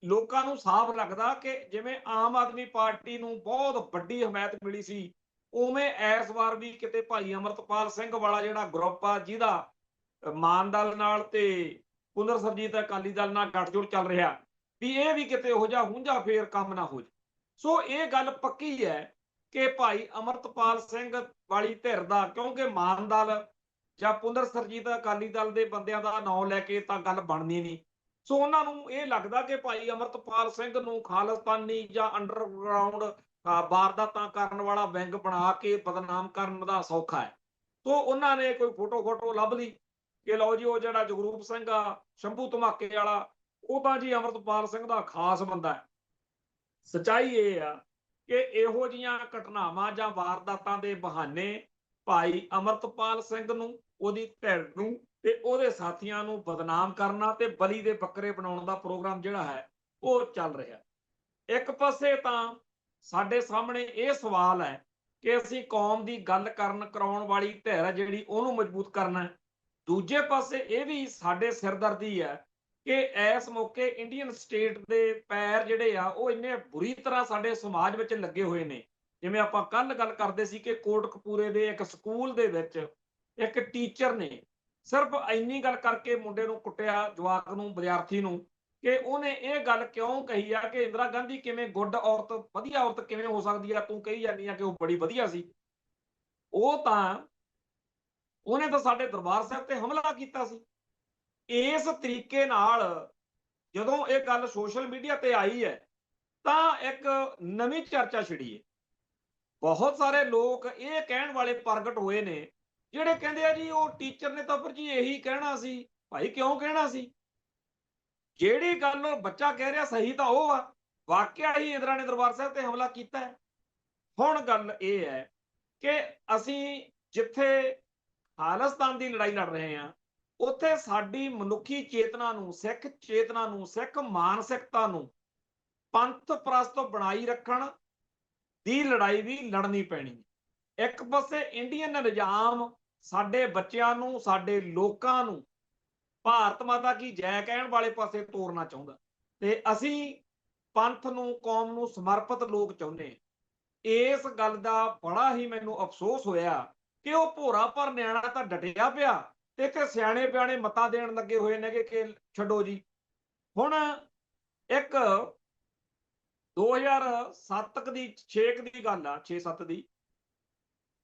ਲੋਕਾਂ ਨੂੰ ਸਾਫ਼ ਲੱਗਦਾ ਕਿ ਜਿਵੇਂ ਆਮ ਆਦਮੀ ਪਾਰਟੀ ਨੂੰ ਬਹੁਤ ਵੱਡੀ ਹਮਾਇਤ ਮਿਲੀ ਸੀ, ਉਵੇਂ ਇਸ ਵਾਰ ਵੀ ਕਿਤੇ ਭਾਈ ਅਮਰਤਪਾਲ ਸਿੰਘ ਵਾਲਾ ਜਿਹੜਾ ਗਰੁੱਪ ਆ, ਜਿਹਦਾ ਮਾਨ ਦਲ ਨਾਲ ਤੇ ਪੁਨਰ ਸਰਜੀਤ ਅਕਾਲੀ ਦਲ ਨਾਲ ਗੱਠਜੋੜ ਚੱਲ ਰਿਹਾ, ਵੀ ਇਹ ਵੀ ਕਿਤੇ ਇਹੋ ਜਿਹਾ ਹੁੰਝਾ ਫੇਰ ਕੰਮ ਨਾ ਹੋ ਜਾਏ। ਸੋ ਇਹ ਗੱਲ ਪੱਕੀ ਹੈ ਕਿ ਭਾਈ ਅਮਰਤਪਾਲ ਸਿੰਘ ਵਾਲੀ ਧਿਰ ਦਾ, ਕਿਉਂਕਿ ਮਾਨ ਦਲ ਜਾਂ ਪੁਨਰ ਸਰਜੀਤ ਅਕਾਲੀ ਦਲ ਦੇ ਬੰਦਿਆਂ ਦਾ ਨਾਂ ਲੈ ਕੇ ਤਾਂ ਗੱਲ ਬਣਨੀ ਨਹੀਂ। ਸੋ ਉਹਨਾਂ ਨੂੰ ਇਹ ਲੱਗਦਾ ਕਿ ਭਾਈ ਅਮਰਤਪਾਲ ਸਿੰਘ ਨੂੰ ਖਾਲਿਸਤਾਨੀ ਜਾਂ ਅੰਡਰਗਰਾਊਂਡ ਵਾਰਦਾਤਾਂ ਕਰਨ ਵਾਲਾ ਵਿੰਗ ਬਣਾ ਕੇ ਬਦਨਾਮ ਕਰਨ ਦਾ ਸੌਖਾ ਹੈ। ਸੋ ਉਹਨਾਂ ਨੇ ਕੋਈ ਫੋਟੋ ਲੱਭ ਲਈ ਕਿ ਲਓ ਜੀ ਉਹ ਜਿਹੜਾ ਜਗਰੂਪ ਸਿੰਘ ਆ ਸ਼ੰਭੂ ਧਮਾਕੇ ਵਾਲਾ, ਉਹ ਤਾਂ ਜੀ ਅਮਰਤਪਾਲ ਸਿੰਘ ਦਾ ਖਾਸ ਬੰਦਾ ਹੈ। ਸੱਚਾਈ ਇਹ ਆ ਕਿ ਇਹੋ ਜਿਹੀਆਂ ਘਟਨਾਵਾਂ ਜਾਂ ਵਾਰਦਾਤਾਂ ਦੇ ਬਹਾਨੇ ਭਾਈ ਅਮਰਤਪਾਲ ਸਿੰਘ ਨੂੰ, ਉਹਦੀ ਧਿਰ ਨੂੰ ਤੇ ਉਹਦੇ ਸਾਥੀਆਂ ਨੂੰ ਬਦਨਾਮ ਕਰਨਾ ਤੇ ਬਲੀ ਦੇ ਬੱਕਰੇ ਬਣਾਉਣ ਦਾ ਪ੍ਰੋਗਰਾਮ ਜਿਹੜਾ ਹੈ ਉਹ ਚੱਲ ਰਿਹਾ। ਇੱਕ ਪਾਸੇ ਤਾਂ ਸਾਡੇ ਸਾਹਮਣੇ ਇਹ ਸਵਾਲ ਹੈ ਕਿ ਅਸੀਂ ਕੌਮ ਦੀ ਗੱਲ ਕਰਾਉਣ ਵਾਲੀ ਧਿਰ ਜਿਹੜੀ ਉਹਨੂੰ ਮਜ਼ਬੂਤ ਕਰਨਾ। ਦੂਜੇ ਪਾਸੇ ਇਹ ਵੀ ਸਾਡੇ ਸਿਰਦਰਦੀ ਹੈ ਕਿ ਇਸ ਮੌਕੇ ਇੰਡੀਅਨ ਸਟੇਟ ਦੇ ਪੈਰ ਜਿਹੜੇ ਆ ਉਹ ਇੰਨੇ ਬੁਰੀ ਤਰ੍ਹਾਂ ਸਾਡੇ ਸਮਾਜ ਵਿੱਚ ਲੱਗੇ ਹੋਏ ਨੇ। ਜਿਵੇਂ ਆਪਾਂ ਕੱਲ ਗੱਲ ਕਰਦੇ ਸੀ ਕਿ ਕੋਟਕਪੂਰੇ ਦੇ ਇੱਕ ਸਕੂਲ ਦੇ ਵਿੱਚ ਇੱਕ ਟੀਚਰ ਨੇ ਸਿਰਫ ਇੰਨੀ ਗੱਲ ਕਰਕੇ ਮੁੰਡੇ ਨੂੰ ਕੁੱਟਿਆ, ਜਵਾਕ ਨੂੰ, ਵਿਦਿਆਰਥੀ ਨੂੰ, ਕਿ ਉਹਨੇ ਇਹ ਗੱਲ ਕਿਉਂ ਕਹੀ ਆ ਕਿ ਇੰਦਰਾ ਗਾਂਧੀ ਕਿਵੇਂ ਗੁੱਡ ਔਰਤ, ਵਧੀਆ ਔਰਤ ਕਿਵੇਂ ਹੋ ਸਕਦੀ ਆ, ਤੂੰ ਕਹੀ ਜਾਂਦੀ ਆ ਕਿ ਉਹ ਬੜੀ ਵਧੀਆ ਸੀ। ਉਹਨੇ ਤਾਂ ਸਾਡੇ ਦਰਬਾਰ ਸਾਹਿਬ ਤੇ ਹਮਲਾ ਕੀਤਾ ਸੀ। ਇਸ ਤਰੀਕੇ ਨਾਲ ਜਦੋਂ ਇਹ ਗੱਲ ਸੋਸ਼ਲ ਮੀਡੀਆ ਤੇ ਆਈ ਹੈ ਤਾਂ ਇੱਕ ਨਵੀਂ ਚਰਚਾ ਛਿੜੀ ਹੈ। ਬਹੁਤ ਸਾਰੇ ਲੋਕ ਇਹ ਕਹਿਣ ਵਾਲੇ ਪ੍ਰਗਟ ਹੋਏ ਨੇ ਜਿਹੜੇ ਕਹਿੰਦੇ ਆ ਜੀ ਉਹ ਟੀਚਰ ਨੇ ਤਾਂ ਫਿਰ ਜੀ ਇਹੀ ਕਹਿਣਾ ਸੀ। ਭਾਈ ਕਿਉਂ ਕਹਿਣਾ ਸੀ? ਜਿਹੜੀ ਗੱਲ ਉਹ ਬੱਚਾ ਕਹਿ ਰਿਹਾ ਸਹੀ ਤਾਂ ਉਹ ਆ, ਵਾਕਿਆ ਹੀ ਇੰਦਰਾ ਨੇ ਦਰਬਾਰ ਸਾਹਿਬ ਤੇ ਹਮਲਾ ਕੀਤਾ ਹੈ। ਹੁਣ ਗੱਲ ਇਹ ਹੈ ਕਿ ਅਸੀਂ ਜਿੱਥੇ ਖਾਲਿਸਤਾਨ ਦੀ ਲੜਾਈ ਲੜ ਰਹੇ ਹਾਂ, ਉੱਥੇ ਸਾਡੀ ਮਨੁੱਖੀ ਚੇਤਨਾ ਨੂੰ, ਸਿੱਖ ਚੇਤਨਾ ਨੂੰ, ਸਿੱਖ ਮਾਨਸਿਕਤਾ ਨੂੰ ਪੰਥ ਪ੍ਰਸਤ ਬਣਾਈ ਰੱਖਣ ਦੀ ਲੜਾਈ ਵੀ ਲੜਨੀ ਪੈਣੀ। ਇੱਕ ਪਾਸੇ ਇੰਡੀਅਨ ਨਿਜ਼ਾਮ ਸਾਡੇ ਬੱਚਿਆਂ ਨੂੰ, ਸਾਡੇ ਲੋਕਾਂ ਨੂੰ ਭਾਰਤ ਮਾਤਾ ਕੀ ਜੈ ਕਹਿਣ ਵਾਲੇ ਪਾਸੇ ਤੋਰਨਾ ਚਾਹੁੰਦਾ, ਤੇ ਅਸੀਂ ਪੰਥ ਨੂੰ, ਕੌਮ ਨੂੰ ਸਮਰਪਿਤ ਲੋਕ ਚਾਹੁੰਦੇ ਹਾਂ। ਇਸ ਗੱਲ ਦਾ ਬੜਾ ਹੀ ਮੈਨੂੰ ਅਫਸੋਸ ਹੋਇਆ ਕਿ ਉਹ ਭੋਰਾ ਪਰ ਨਿਆਣਾ ਤਾਂ ਡਟਿਆ ਪਿਆ ਤੇ ਕਿ ਸਿਆਣੇ ਬਿਆਣੇ ਮਤਾਂ ਦੇਣ ਲੱਗੇ ਹੋਏ ਨੇਗੇ ਕਿ ਛੱਡੋ ਜੀ। ਹੁਣ ਇੱਕ 2007 ਦੀ 6 ਦੀ ਗੱਲ ਆ, 6-7 ਦੀ,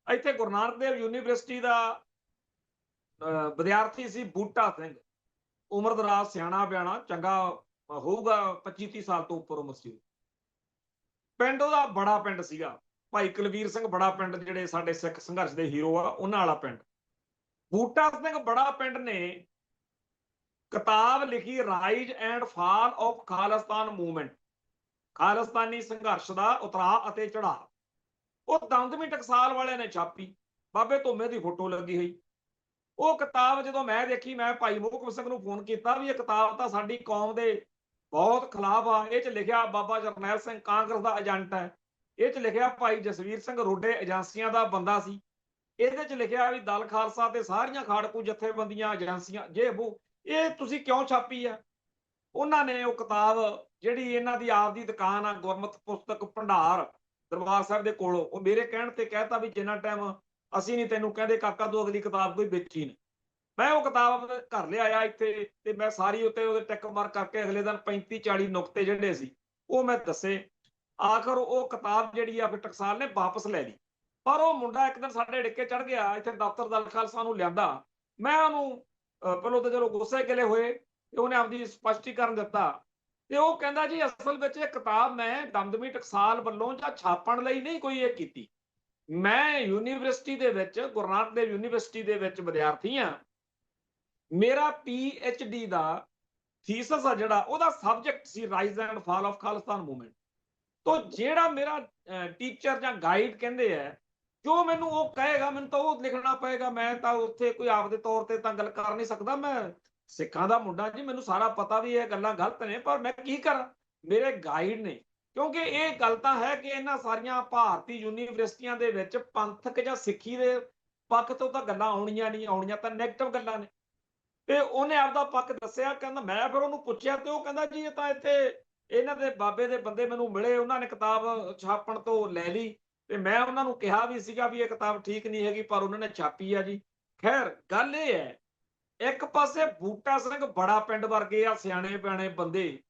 ਇੱਥੇ ਗੁਰੂ ਨਾਨਕ ਦੇਵ ਯੂਨੀਵਰਸਿਟੀ ਦਾ ਵਿਦਿਆਰਥੀ ਸੀ ਬੂਟਾ ਸਿੰਘ, ਉਮਰ ਦਰਾਜ਼, ਸਿਆਣਾ ਬਿਆਣਾ, ਚੰਗਾ ਹੋਊਗਾ, 25-30 ਸਾਲ ਤੋਂ ਉੱਪਰ ਉਮਰ ਸੀ। ਪਿੰਡ ਉਹਦਾ ਬੜਾ ਪਿੰਡ ਸੀਗਾ, ਭਾਈ ਕੁਲਵੀਰ ਸਿੰਘ ਬੜਾ ਪਿੰਡ, ਜਿਹੜੇ ਸਾਡੇ ਸਿੱਖ ਸੰਘਰਸ਼ ਦੇ ਹੀਰੋ ਆ, ਉਹਨਾਂ ਵਾਲਾ ਪਿੰਡ। ਬੂਟਾ ਸਿੰਘ ਬੜਾ ਪਿੰਡ ਨੇ ਕਿਤਾਬ ਲਿਖੀ, rise and fall of Khalistan movement, ਖਾਲਿਸਤਾਨੀ ਸੰਘਰਸ਼ ਦਾ ਉਤਰਾਅ ਅਤੇ ਚੜਾਅ। ਉਹ ਦਮਦਮੀ ਟਕਸਾਲ ਵਾਲਿਆਂ ਨੇ ਛਾਪੀ, ਬਾਬੇ ਧੁੰਮੇ ਦੀ ਫੋਟੋ ਲੱਗੀ ਹੋਈ। ਉਹ ਕਿਤਾਬ ਜਦੋਂ ਮੈਂ ਦੇਖੀ, ਮੈਂ ਭਾਈ ਮੋਹਕਮ ਸਿੰਘ ਨੂੰ ਫੋਨ ਕੀਤਾ ਵੀ ਇਹ ਕਿਤਾਬ ਤਾਂ ਸਾਡੀ ਕੌਮ ਦੇ ਬਹੁਤ ਖਿਲਾਫ ਆ। ਇਹ 'ਚ ਲਿਖਿਆ ਬਾਬਾ ਜਰਨੈਲ ਸਿੰਘ ਕਾਂਗਰਸ ਦਾ ਏਜੰਟ ਹੈ, ਇਹ 'ਚ ਲਿਖਿਆ ਭਾਈ ਜਸਵੀਰ ਸਿੰਘ ਰੋਡੇ ਏਜੰਸੀਆਂ ਦਾ ਬੰਦਾ ਸੀ, ਇਹਦੇ 'ਚ ਲਿਖਿਆ ਵੀ ਦਲ ਖਾਲਸਾ ਤੇ ਸਾਰੀਆਂ ਖਾੜਕੂ ਜਥੇਬੰਦੀਆਂ, ਏਜੰਸੀਆਂ, ਜੇ ਉਹ, ਇਹ ਤੁਸੀਂ ਕਿਉਂ ਛਾਪੀ ਆ? ਉਹਨਾਂ ਨੇ ਉਹ ਕਿਤਾਬ, ਜਿਹੜੀ ਇਹਨਾਂ ਦੀ ਆਪਦੀ ਦੁਕਾਨ ਆ ਗੁਰਮਤਿ ਪੁਸਤਕ ਭੰਡਾਰ ਦਰਬਾਰ ਸਾਹਿਬ ਦੇ ਕੋਲੋਂ, ਉਹ ਮੇਰੇ ਕਹਿਣ ਤੇ ਕਹਿਤਾ ਵੀ ਜਿੰਨਾ ਟਾਈਮ ਅਸੀਂ ਨਹੀਂ ਤੈਨੂੰ ਕਹਿੰਦੇ ਕਾਕਾ ਤੂੰ ਅਗਲੀ ਕਿਤਾਬ ਕੋਈ ਵੇਚੀ ਨਹੀਂ। ਮੈਂ ਉਹ ਕਿਤਾਬ ਘਰ ਲਿਆਇਆ ਇੱਥੇ ਤੇ ਮੈਂ ਸਾਰੀ ਉੱਤੇ ਉਹਦੇ ਟਿਕ ਮਾਰ ਕਰਕੇ ਅਗਲੇ ਦਿਨ 35-40 ਨੁਕਤੇ ਜਿਹੜੇ ਸੀ ਉਹ ਮੈਂ ਦੱਸੇ। ਆਖਰ ਉਹ ਕਿਤਾਬ ਜਿਹੜੀ ਆ ਫਿਰ ਟਕਸਾਲ ਨੇ ਵਾਪਸ ਲੈ ਲਈ। ਪਰ ਉਹ ਮੁੰਡਾ ਇੱਕ ਦਿਨ ਸਾਡੇ ਡਿੱਕੇ ਚੜ ਗਿਆ, ਇੱਥੇ ਦਫ਼ਤਰ ਦਲ ਖਾਲਸਾ ਨੂੰ ਲਿਆਂਦਾ। ਮੈਂ ਉਹਨੂੰ ਪਹਿਲਾਂ ਤਾਂ ਚਲੋ ਗੁੱਸੇ ਗਿਲੇ ਹੋਏ ਤੇ ਉਹਨੇ ਆਪਦੀ ਸਪਸ਼ਟੀਕਰਨ ਦਿੱਤਾ ਤੇ ਉਹ ਕਹਿੰਦਾ ਜੀ ਅਸਲ ਵਿੱਚ ਇਹ ਕਿਤਾਬ ਮੈਂ ਦਮਦਮੀ ਟਕਸਾਲ ਵੱਲੋਂ ਜਾਂ ਛਾਪਣ ਲਈ ਨਹੀਂ ਕੋਈ ਇਹ ਕੀਤੀ, ਮੈਂ ਯੂਨੀਵਰਸਿਟੀ ਦੇ ਵਿੱਚ, ਗੁਰੂ ਨਾਨਕ ਦੇਵ ਯੂਨੀਵਰਸਿਟੀ ਦੇ ਵਿੱਚ ਵਿਦਿਆਰਥੀ ਹਾਂ, ਮੇਰਾ PhD ਦਾ ਥੀਸਿਸ ਆ ਜਿਹੜਾ, ਉਹਦਾ ਸਬਜੈਕਟ ਸੀ rise and fall of Khalistan movement. ਤੋਂ ਜਿਹੜਾ ਮੇਰਾ ਟੀਚਰ ਜਾਂ ਗਾਈਡ ਕਹਿੰਦੇ ਆ, ਜੋ ਮੈਨੂੰ ਉਹ ਕਹੇਗਾ ਮੈਨੂੰ ਤਾਂ ਉਹ ਲਿਖਣਾ ਪਏਗਾ। ਮੈਂ ਤਾਂ ਉੱਥੇ ਕੋਈ ਆਪਦੇ ਤੌਰ ਤੇ ਤਾਂ ਗੱਲ ਕਰ ਨਹੀਂ ਸਕਦਾ, ਮੈਂ ਸਿੱਖਾਂ ਦਾ ਮੁੰਡਾ ਜੀ, ਮੈਨੂੰ ਸਾਰਾ ਪਤਾ ਵੀ ਇਹ ਗੱਲਾਂ ਗਲਤ ਨੇ, ਪਰ ਮੈਂ ਕੀ ਕਰਾਂ, ਮੇਰੇ ਗਾਈਡ ਨੇ। ਕਿਉਂਕਿ ਇਹ ਗੱਲ ਤਾਂ ਹੈ ਕਿ ਇਹਨਾਂ ਸਾਰੀਆਂ ਭਾਰਤੀ ਯੂਨੀਵਰਸਿਟੀਆਂ ਦੇ ਵਿੱਚ ਪੰਥਕ ਜਾਂ ਸਿੱਖੀ ਦੇ ਪੱਖ ਤੋਂ ਤਾਂ ਗੱਲਾਂ ਆਉਣੀਆਂ ਨਹੀਂ, ਆਉਣੀਆਂ ਤਾਂ ਨੈਗੇਟਿਵ ਗੱਲਾਂ ਨੇ। ਤੇ ਉਹਨੇ ਆਪਦਾ ਪੱਖ ਦੱਸਿਆ, ਕਹਿੰਦਾ, ਮੈਂ ਫਿਰ ਉਹਨੂੰ ਪੁੱਛਿਆ ਤੇ ਉਹ ਕਹਿੰਦਾ ਜੀ ਇਹ ਤਾਂ ਇੱਥੇ ਇਹਨਾਂ ਦੇ ਬਾਬੇ ਦੇ ਬੰਦੇ ਮੈਨੂੰ ਮਿਲੇ, ਉਹਨਾਂ ਨੇ ਕਿਤਾਬ ਛਾਪਣ ਤੋਂ ਲੈ ਲਈ ਤੇ ਮੈਂ ਉਹਨਾਂ ਨੂੰ ਕਿਹਾ ਵੀ ਸੀਗਾ ਵੀ ਇਹ ਕਿਤਾਬ ਠੀਕ ਨਹੀਂ ਹੈਗੀ, ਪਰ ਉਹਨਾਂ ਨੇ ਛਾਪੀ ਆ ਜੀ। ਖੈਰ ਗੱਲ ਇਹ ਹੈ, ਇੱਕ ਪਾਸੇ ਬੂਟਾ ਸਿੰਘ ਬੜਾ ਪਿੰਡ ਵਰਗੇ ਆ ਸਿਆਣੇ ਬਿਆਣੇ ਬੰਦੇ,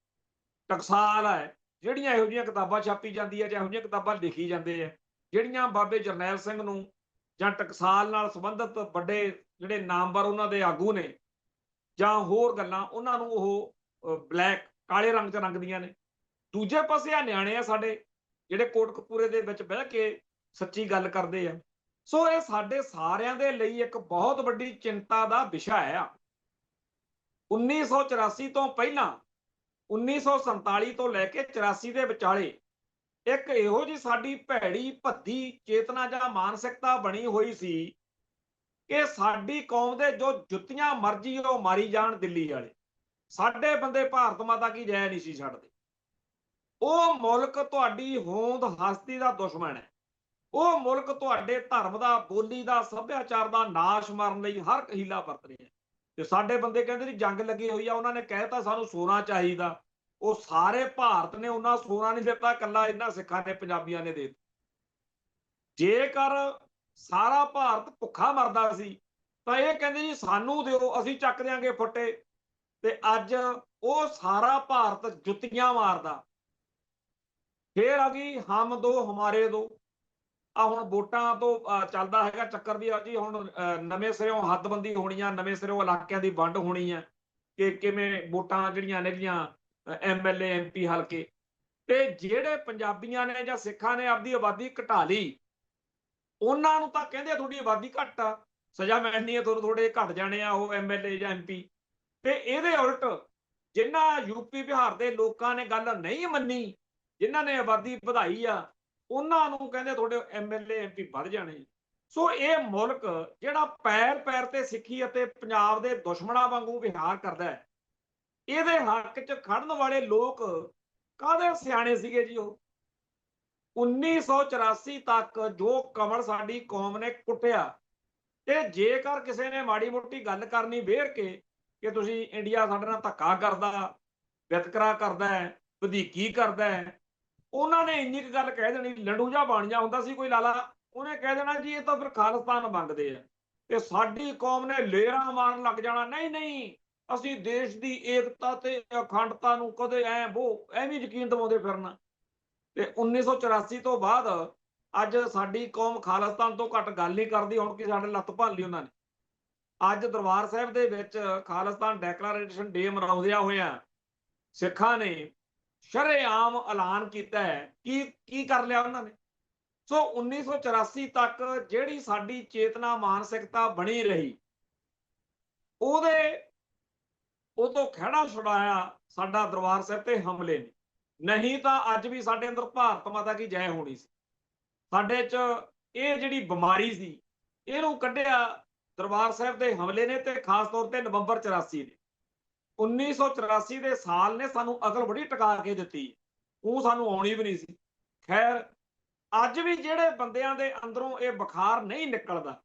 ਟਕਸਾਲ ਹੈ, ਜਿਹੜੀਆਂ ਇਹੋ ਜਿਹੀਆਂ ਕਿਤਾਬਾਂ ਛਾਪੀ ਜਾਂਦੀ ਹੈ ਜਾਂ ਇਹੋ ਜਿਹੀਆਂ ਕਿਤਾਬਾਂ ਲਿਖੀ ਜਾਂਦੇ ਆ, ਜਿਹੜੀਆਂ ਬਾਬੇ ਜਰਨੈਲ ਸਿੰਘ ਨੂੰ ਜਾਂ ਟਕਸਾਲ ਨਾਲ ਸੰਬੰਧਿਤ ਵੱਡੇ ਜਿਹੜੇ ਨਾਮਵਰ ਉਹਨਾਂ ਦੇ ਆਗੂ ਨੇ ਜਾਂ ਹੋਰ ਗੱਲਾਂ, ਉਹਨਾਂ ਨੂੰ ਉਹ ਬਲੈਕ, ਕਾਲੇ ਰੰਗ 'ਚ ਰੰਗਦੀਆਂ ਨੇ। ਦੂਜੇ ਪਾਸੇ ਆ ਨਿਆਣੇ ਆ ਸਾਡੇ, ਜਿਹੜੇ ਕੋਟਕਪੂਰੇ ਦੇ ਵਿੱਚ ਬਹਿ ਕੇ ਸੱਚੀ ਗੱਲ ਕਰਦੇ ਆ। ਸੋ ਇਹ ਸਾਡੇ ਸਾਰਿਆਂ ਦੇ ਲਈ ਇੱਕ ਬਹੁਤ ਵੱਡੀ ਚਿੰਤਾ ਦਾ ਵਿਸ਼ਾ ਆ। 1984 ਤੋਂ ਪਹਿਲਾਂ, 1947 ਤੋਂ ਲੈ ਕੇ 84 ਦੇ ਵਿਚਾਲੇ ਇੱਕ ਇਹੋ ਜਿਹੀ ਸਾਡੀ ਭੈੜੀ ਭੱਦੀ ਚੇਤਨਾ ਜਾਂ ਮਾਨਸਿਕਤਾ ਬਣੀ ਹੋਈ ਸੀ ਕਿ ਸਾਡੀ ਕੌਮ ਦੇ ਜੋ ਜੁੱਤੀਆਂ ਮਰਜੀ ਉਹ ਮਾਰੀ ਜਾਣ ਦਿੱਲੀ ਵਾਲੇ, ਸਾਡੇ ਬੰਦੇ ਭਾਰਤ ਮਾਤਾ ਕੀ ਜੈ ਨਹੀਂ ਸੀ ਛੱਡਦੇ। ਉਹ ਮੁਲਕ ਤੁਹਾਡੀ ਹੋਂਦ ਹਸਤੀ ਦਾ ਦੁਸ਼ਮਣ ਹੈ, ਉਹ ਮੁਲਕ ਤੁਹਾਡੇ ਧਰਮ ਦਾ, ਬੋਲੀ ਦਾ, ਸੱਭਿਆਚਾਰ ਦਾ ਨਾਸ਼ ਮਾਰਨ ਲਈ ਹਰ ਹੀਲਾ ਵਰਤ ਰਿਹਾ ਹੈ। ਤੇ ਸਾਡੇ ਬੰਦੇ ਕਹਿੰਦੇ ਜੀ ਜੰਗ ਲੱਗੀ ਹੋਈ ਆ, ਉਹਨਾਂ ਨੇ ਕਹਿਤਾ ਸਾਨੂੰ ਸੋਨਾ ਚਾਹੀਦਾ। ਉਹ ਸਾਰੇ ਭਾਰਤ ਨੇ ਉਹਨਾਂ ਸੋਨਾ ਨਹੀਂ ਦਿੱਤਾ, ਇਕੱਲਾ ਇਹਨਾਂ ਸਿੱਖਾਂ ਨੇ, ਪੰਜਾਬੀਆਂ ਨੇ ਦੇ ਦਿੱਤਾ। ਜੇਕਰ ਸਾਰਾ ਭਾਰਤ ਭੁੱਖਾ ਮਰਦਾ ਸੀ ਤਾਂ ਇਹ ਕਹਿੰਦੇ ਜੀ ਸਾਨੂੰ ਦਿਓ, ਅਸੀਂ ਚੱਕ ਦਿਆਂਗੇ ਫੁੱਟੇ। ਤੇ ਅੱਜ ਉਹ ਸਾਰਾ ਭਾਰਤ ਜੁੱਤੀਆਂ ਮਾਰਦਾ। ਫੇਰ ਆ ਗਈ ਹਮ ਦੋ ਹਮਾਰੇ ਦੋ, ਆ ਹੁਣ ਵੋਟਾਂ ਤੋਂ ਚੱਲਦਾ ਹੈਗਾ ਚੱਕਰ ਵੀ ਆ ਜੀ, ਹੁਣ ਨਵੇਂ ਸਿਰਿਓਂ ਹੱਦਬੰਦੀ ਹੋਣੀ ਆ, ਨਵੇਂ ਸਿਰਿਓਂ ਇਲਾਕਿਆਂ ਦੀ ਵੰਡ ਹੋਣੀ ਆ ਕਿ ਕਿਵੇਂ ਵੋਟਾਂ ਜਿਹੜੀਆਂ ਨੇਗੀਆਂ MLA MP ਹਲਕੇ। ਤੇ ਜਿਹੜੇ ਪੰਜਾਬੀਆਂ ਨੇ ਜਾਂ ਸਿੱਖਾਂ ਨੇ ਆਪਦੀ ਆਬਾਦੀ ਘਟਾ ਲਈ, ਉਹਨਾਂ ਨੂੰ ਤਾਂ ਕਹਿੰਦੇ ਤੁਹਾਡੀ ਆਬਾਦੀ ਘੱਟ ਆ, ਸਜ਼ਾ ਮਿਲਣੀ ਹੈ, ਥੋੜੇ ਘਟ ਜਾਣੇ ਆ ਉਹ MLA ਜਾਂ MP। ਤੇ ਇਹਦੇ ਉਲਟ ਜਿਨ੍ਹਾਂ ਯੂਪੀ ਬਿਹਾਰ ਦੇ ਲੋਕਾਂ ਨੇ ਗੱਲ ਨਹੀਂ ਮੰਨੀ, ਜਿਨ੍ਹਾਂ ਨੇ ਆਬਾਦੀ ਵਧਾਈ ਆ, ਉਹਨਾਂ ਨੂੰ ਕਹਿੰਦੇ ਤੁਹਾਡੇ MLA MP ਵੱਧ ਜਾਣੇ। ਸੋ ਇਹ ਮੁਲਕ ਜਿਹੜਾ ਪੈਰ ਪੈਰ ਤੇ ਸਿੱਖੀ ਅਤੇ ਪੰਜਾਬ ਦੇ ਦੁਸ਼ਮਣਾਂ ਵਾਂਗੂ ਵਿਹਾਰ ਕਰਦਾ ਹੈ, ਇਹਦੇ ਹੱਕ 'ਚ ਖੜਨ ਵਾਲੇ ਲੋਕ ਕਾਹਦੇ ਸਿਆਣੇ ਸੀਗੇ ਜੀ? 1984 ਤੱਕ ਜੋ ਕਮਲ ਸਾਡੀ ਕੌਮ ਨੇ ਕੁੱਟਿਆ, ਤੇ ਜੇਕਰ ਕਿਸੇ ਨੇ ਮਾੜੀ ਮੋਟੀ ਗੱਲ ਕਰਨੀ ਵੇਰ ਕੇ ਕਿ ਤੁਸੀਂ ਇੰਡੀਆ ਸਾਡੇ ਨਾਲ ਧੱਕਾ ਕਰਦਾ, ਵਿਤਕਰਾ ਕਰਦਾ ਹੈ, ਵਧੀਕੀ ਕਰਦਾ ਹੈ, ਉਹਨਾਂ ਨੇ ਇੰਨੀ ਕੁ ਗੱਲ ਕਹਿ ਦੇਣੀ, ਲੰਡੂ ਜਿਹਾ ਬਣ ਜਾ ਹੁੰਦਾ ਸੀ ਕੋਈ ਲਾਲਾ, ਉਹਨੇ ਕਹਿ ਦੇਣਾ ਜੀ ਇਹ ਤਾਂ ਫਿਰ ਖਾਲਿਸਤਾਨ ਮੰਗਦੇ ਆ, ਤੇ ਸਾਡੀ ਕੌਮ ਨੇ ਲੇਰਾਂ ਮਾਰਨ ਲੱਗ ਜਾਣਾ, ਨਹੀਂ ਨਹੀਂ ਅਸੀਂ ਦੇਸ਼ ਦੀ ਏਕਤਾ ਤੇ ਅਖੰਡਤਾ ਨੂੰ ਕਦੇ ਐਵੇਂ ਯਕੀਨ ਦਿਵਾਉਂਦੇ ਫਿਰਨਾ। ਤੇ 1984 ਤੋਂ ਬਾਅਦ ਅੱਜ ਸਾਡੀ ਕੌਮ ਖਾਲਿਸਤਾਨ ਤੋਂ ਘੱਟ ਗੱਲ ਨਹੀਂ ਕਰਦੀ, ਹੁਣ ਕਿ ਸਾਡੇ ਲੱਤ ਭੰਨ ਲਈ ਉਹਨਾਂ ਨੇ। ਅੱਜ ਦਰਬਾਰ ਸਾਹਿਬ ਦੇ ਵਿੱਚ ਖਾਲਿਸਤਾਨ ਡੈਕਲਾਰੇਸ਼ਨ ਡੇ ਮਨਾਉਂਦਿਆਂ ਹੋਇਆਂ ਸਿੱਖਾਂ ਨੇ ਸ਼ਰੇਆਮ ਐਲਾਨ ਕੀਤਾ ਹੈ। ਕੀ ਕਰ ਲਿਆ ਉਹਨਾਂ ਨੇ? ਸੋ 1984 ਤੱਕ ਜਿਹੜੀ ਸਾਡੀ ਚੇਤਨਾ ਮਾਨਸਿਕਤਾ ਬਣੀ ਰਹੀ, ਉਹ ਤੋਂ ਖਹਿੜਾ ਛੁਡਾਇਆ ਸਾਡਾ ਦਰਬਾਰ ਸਾਹਿਬ ਤੇ ਹਮਲੇ ਨੇ। ਨਹੀਂ ਤਾਂ ਅੱਜ ਵੀ ਸਾਡੇ ਅੰਦਰ ਭਾਰਤ ਮਾਤਾ ਕੀ ਜੈ ਹੋਣੀ ਸੀ। ਸਾਡੇ 'ਚ ਇਹ ਜਿਹੜੀ ਬਿਮਾਰੀ ਸੀ, ਇਹਨੂੰ ਕੱਢਿਆ ਦਰਬਾਰ ਸਾਹਿਬ ਦੇ ਹਮਲੇ ਨੇ, ਤੇ ਖਾਸ ਤੌਰ ਤੇ ਨਵੰਬਰ 84 ਨੇ। 1984 ਦੇ ਸਾਲ ਨੇ ਸਾਨੂੰ ਅਕਲ ਬੜੀ ਟਿਕਾ ਕੇ ਦਿੱਤੀ, ਉਹ ਸਾਨੂੰ ਆਉਣੀ ਵੀ ਨਹੀਂ ਸੀ। ਖੈਰ, ਅੱਜ ਵੀ ਜਿਹੜੇ ਬੰਦਿਆਂ ਦੇ ਅੰਦਰੋਂ ਇਹ ਬੁਖਾਰ ਨਹੀਂ ਨਿਕਲਦਾ,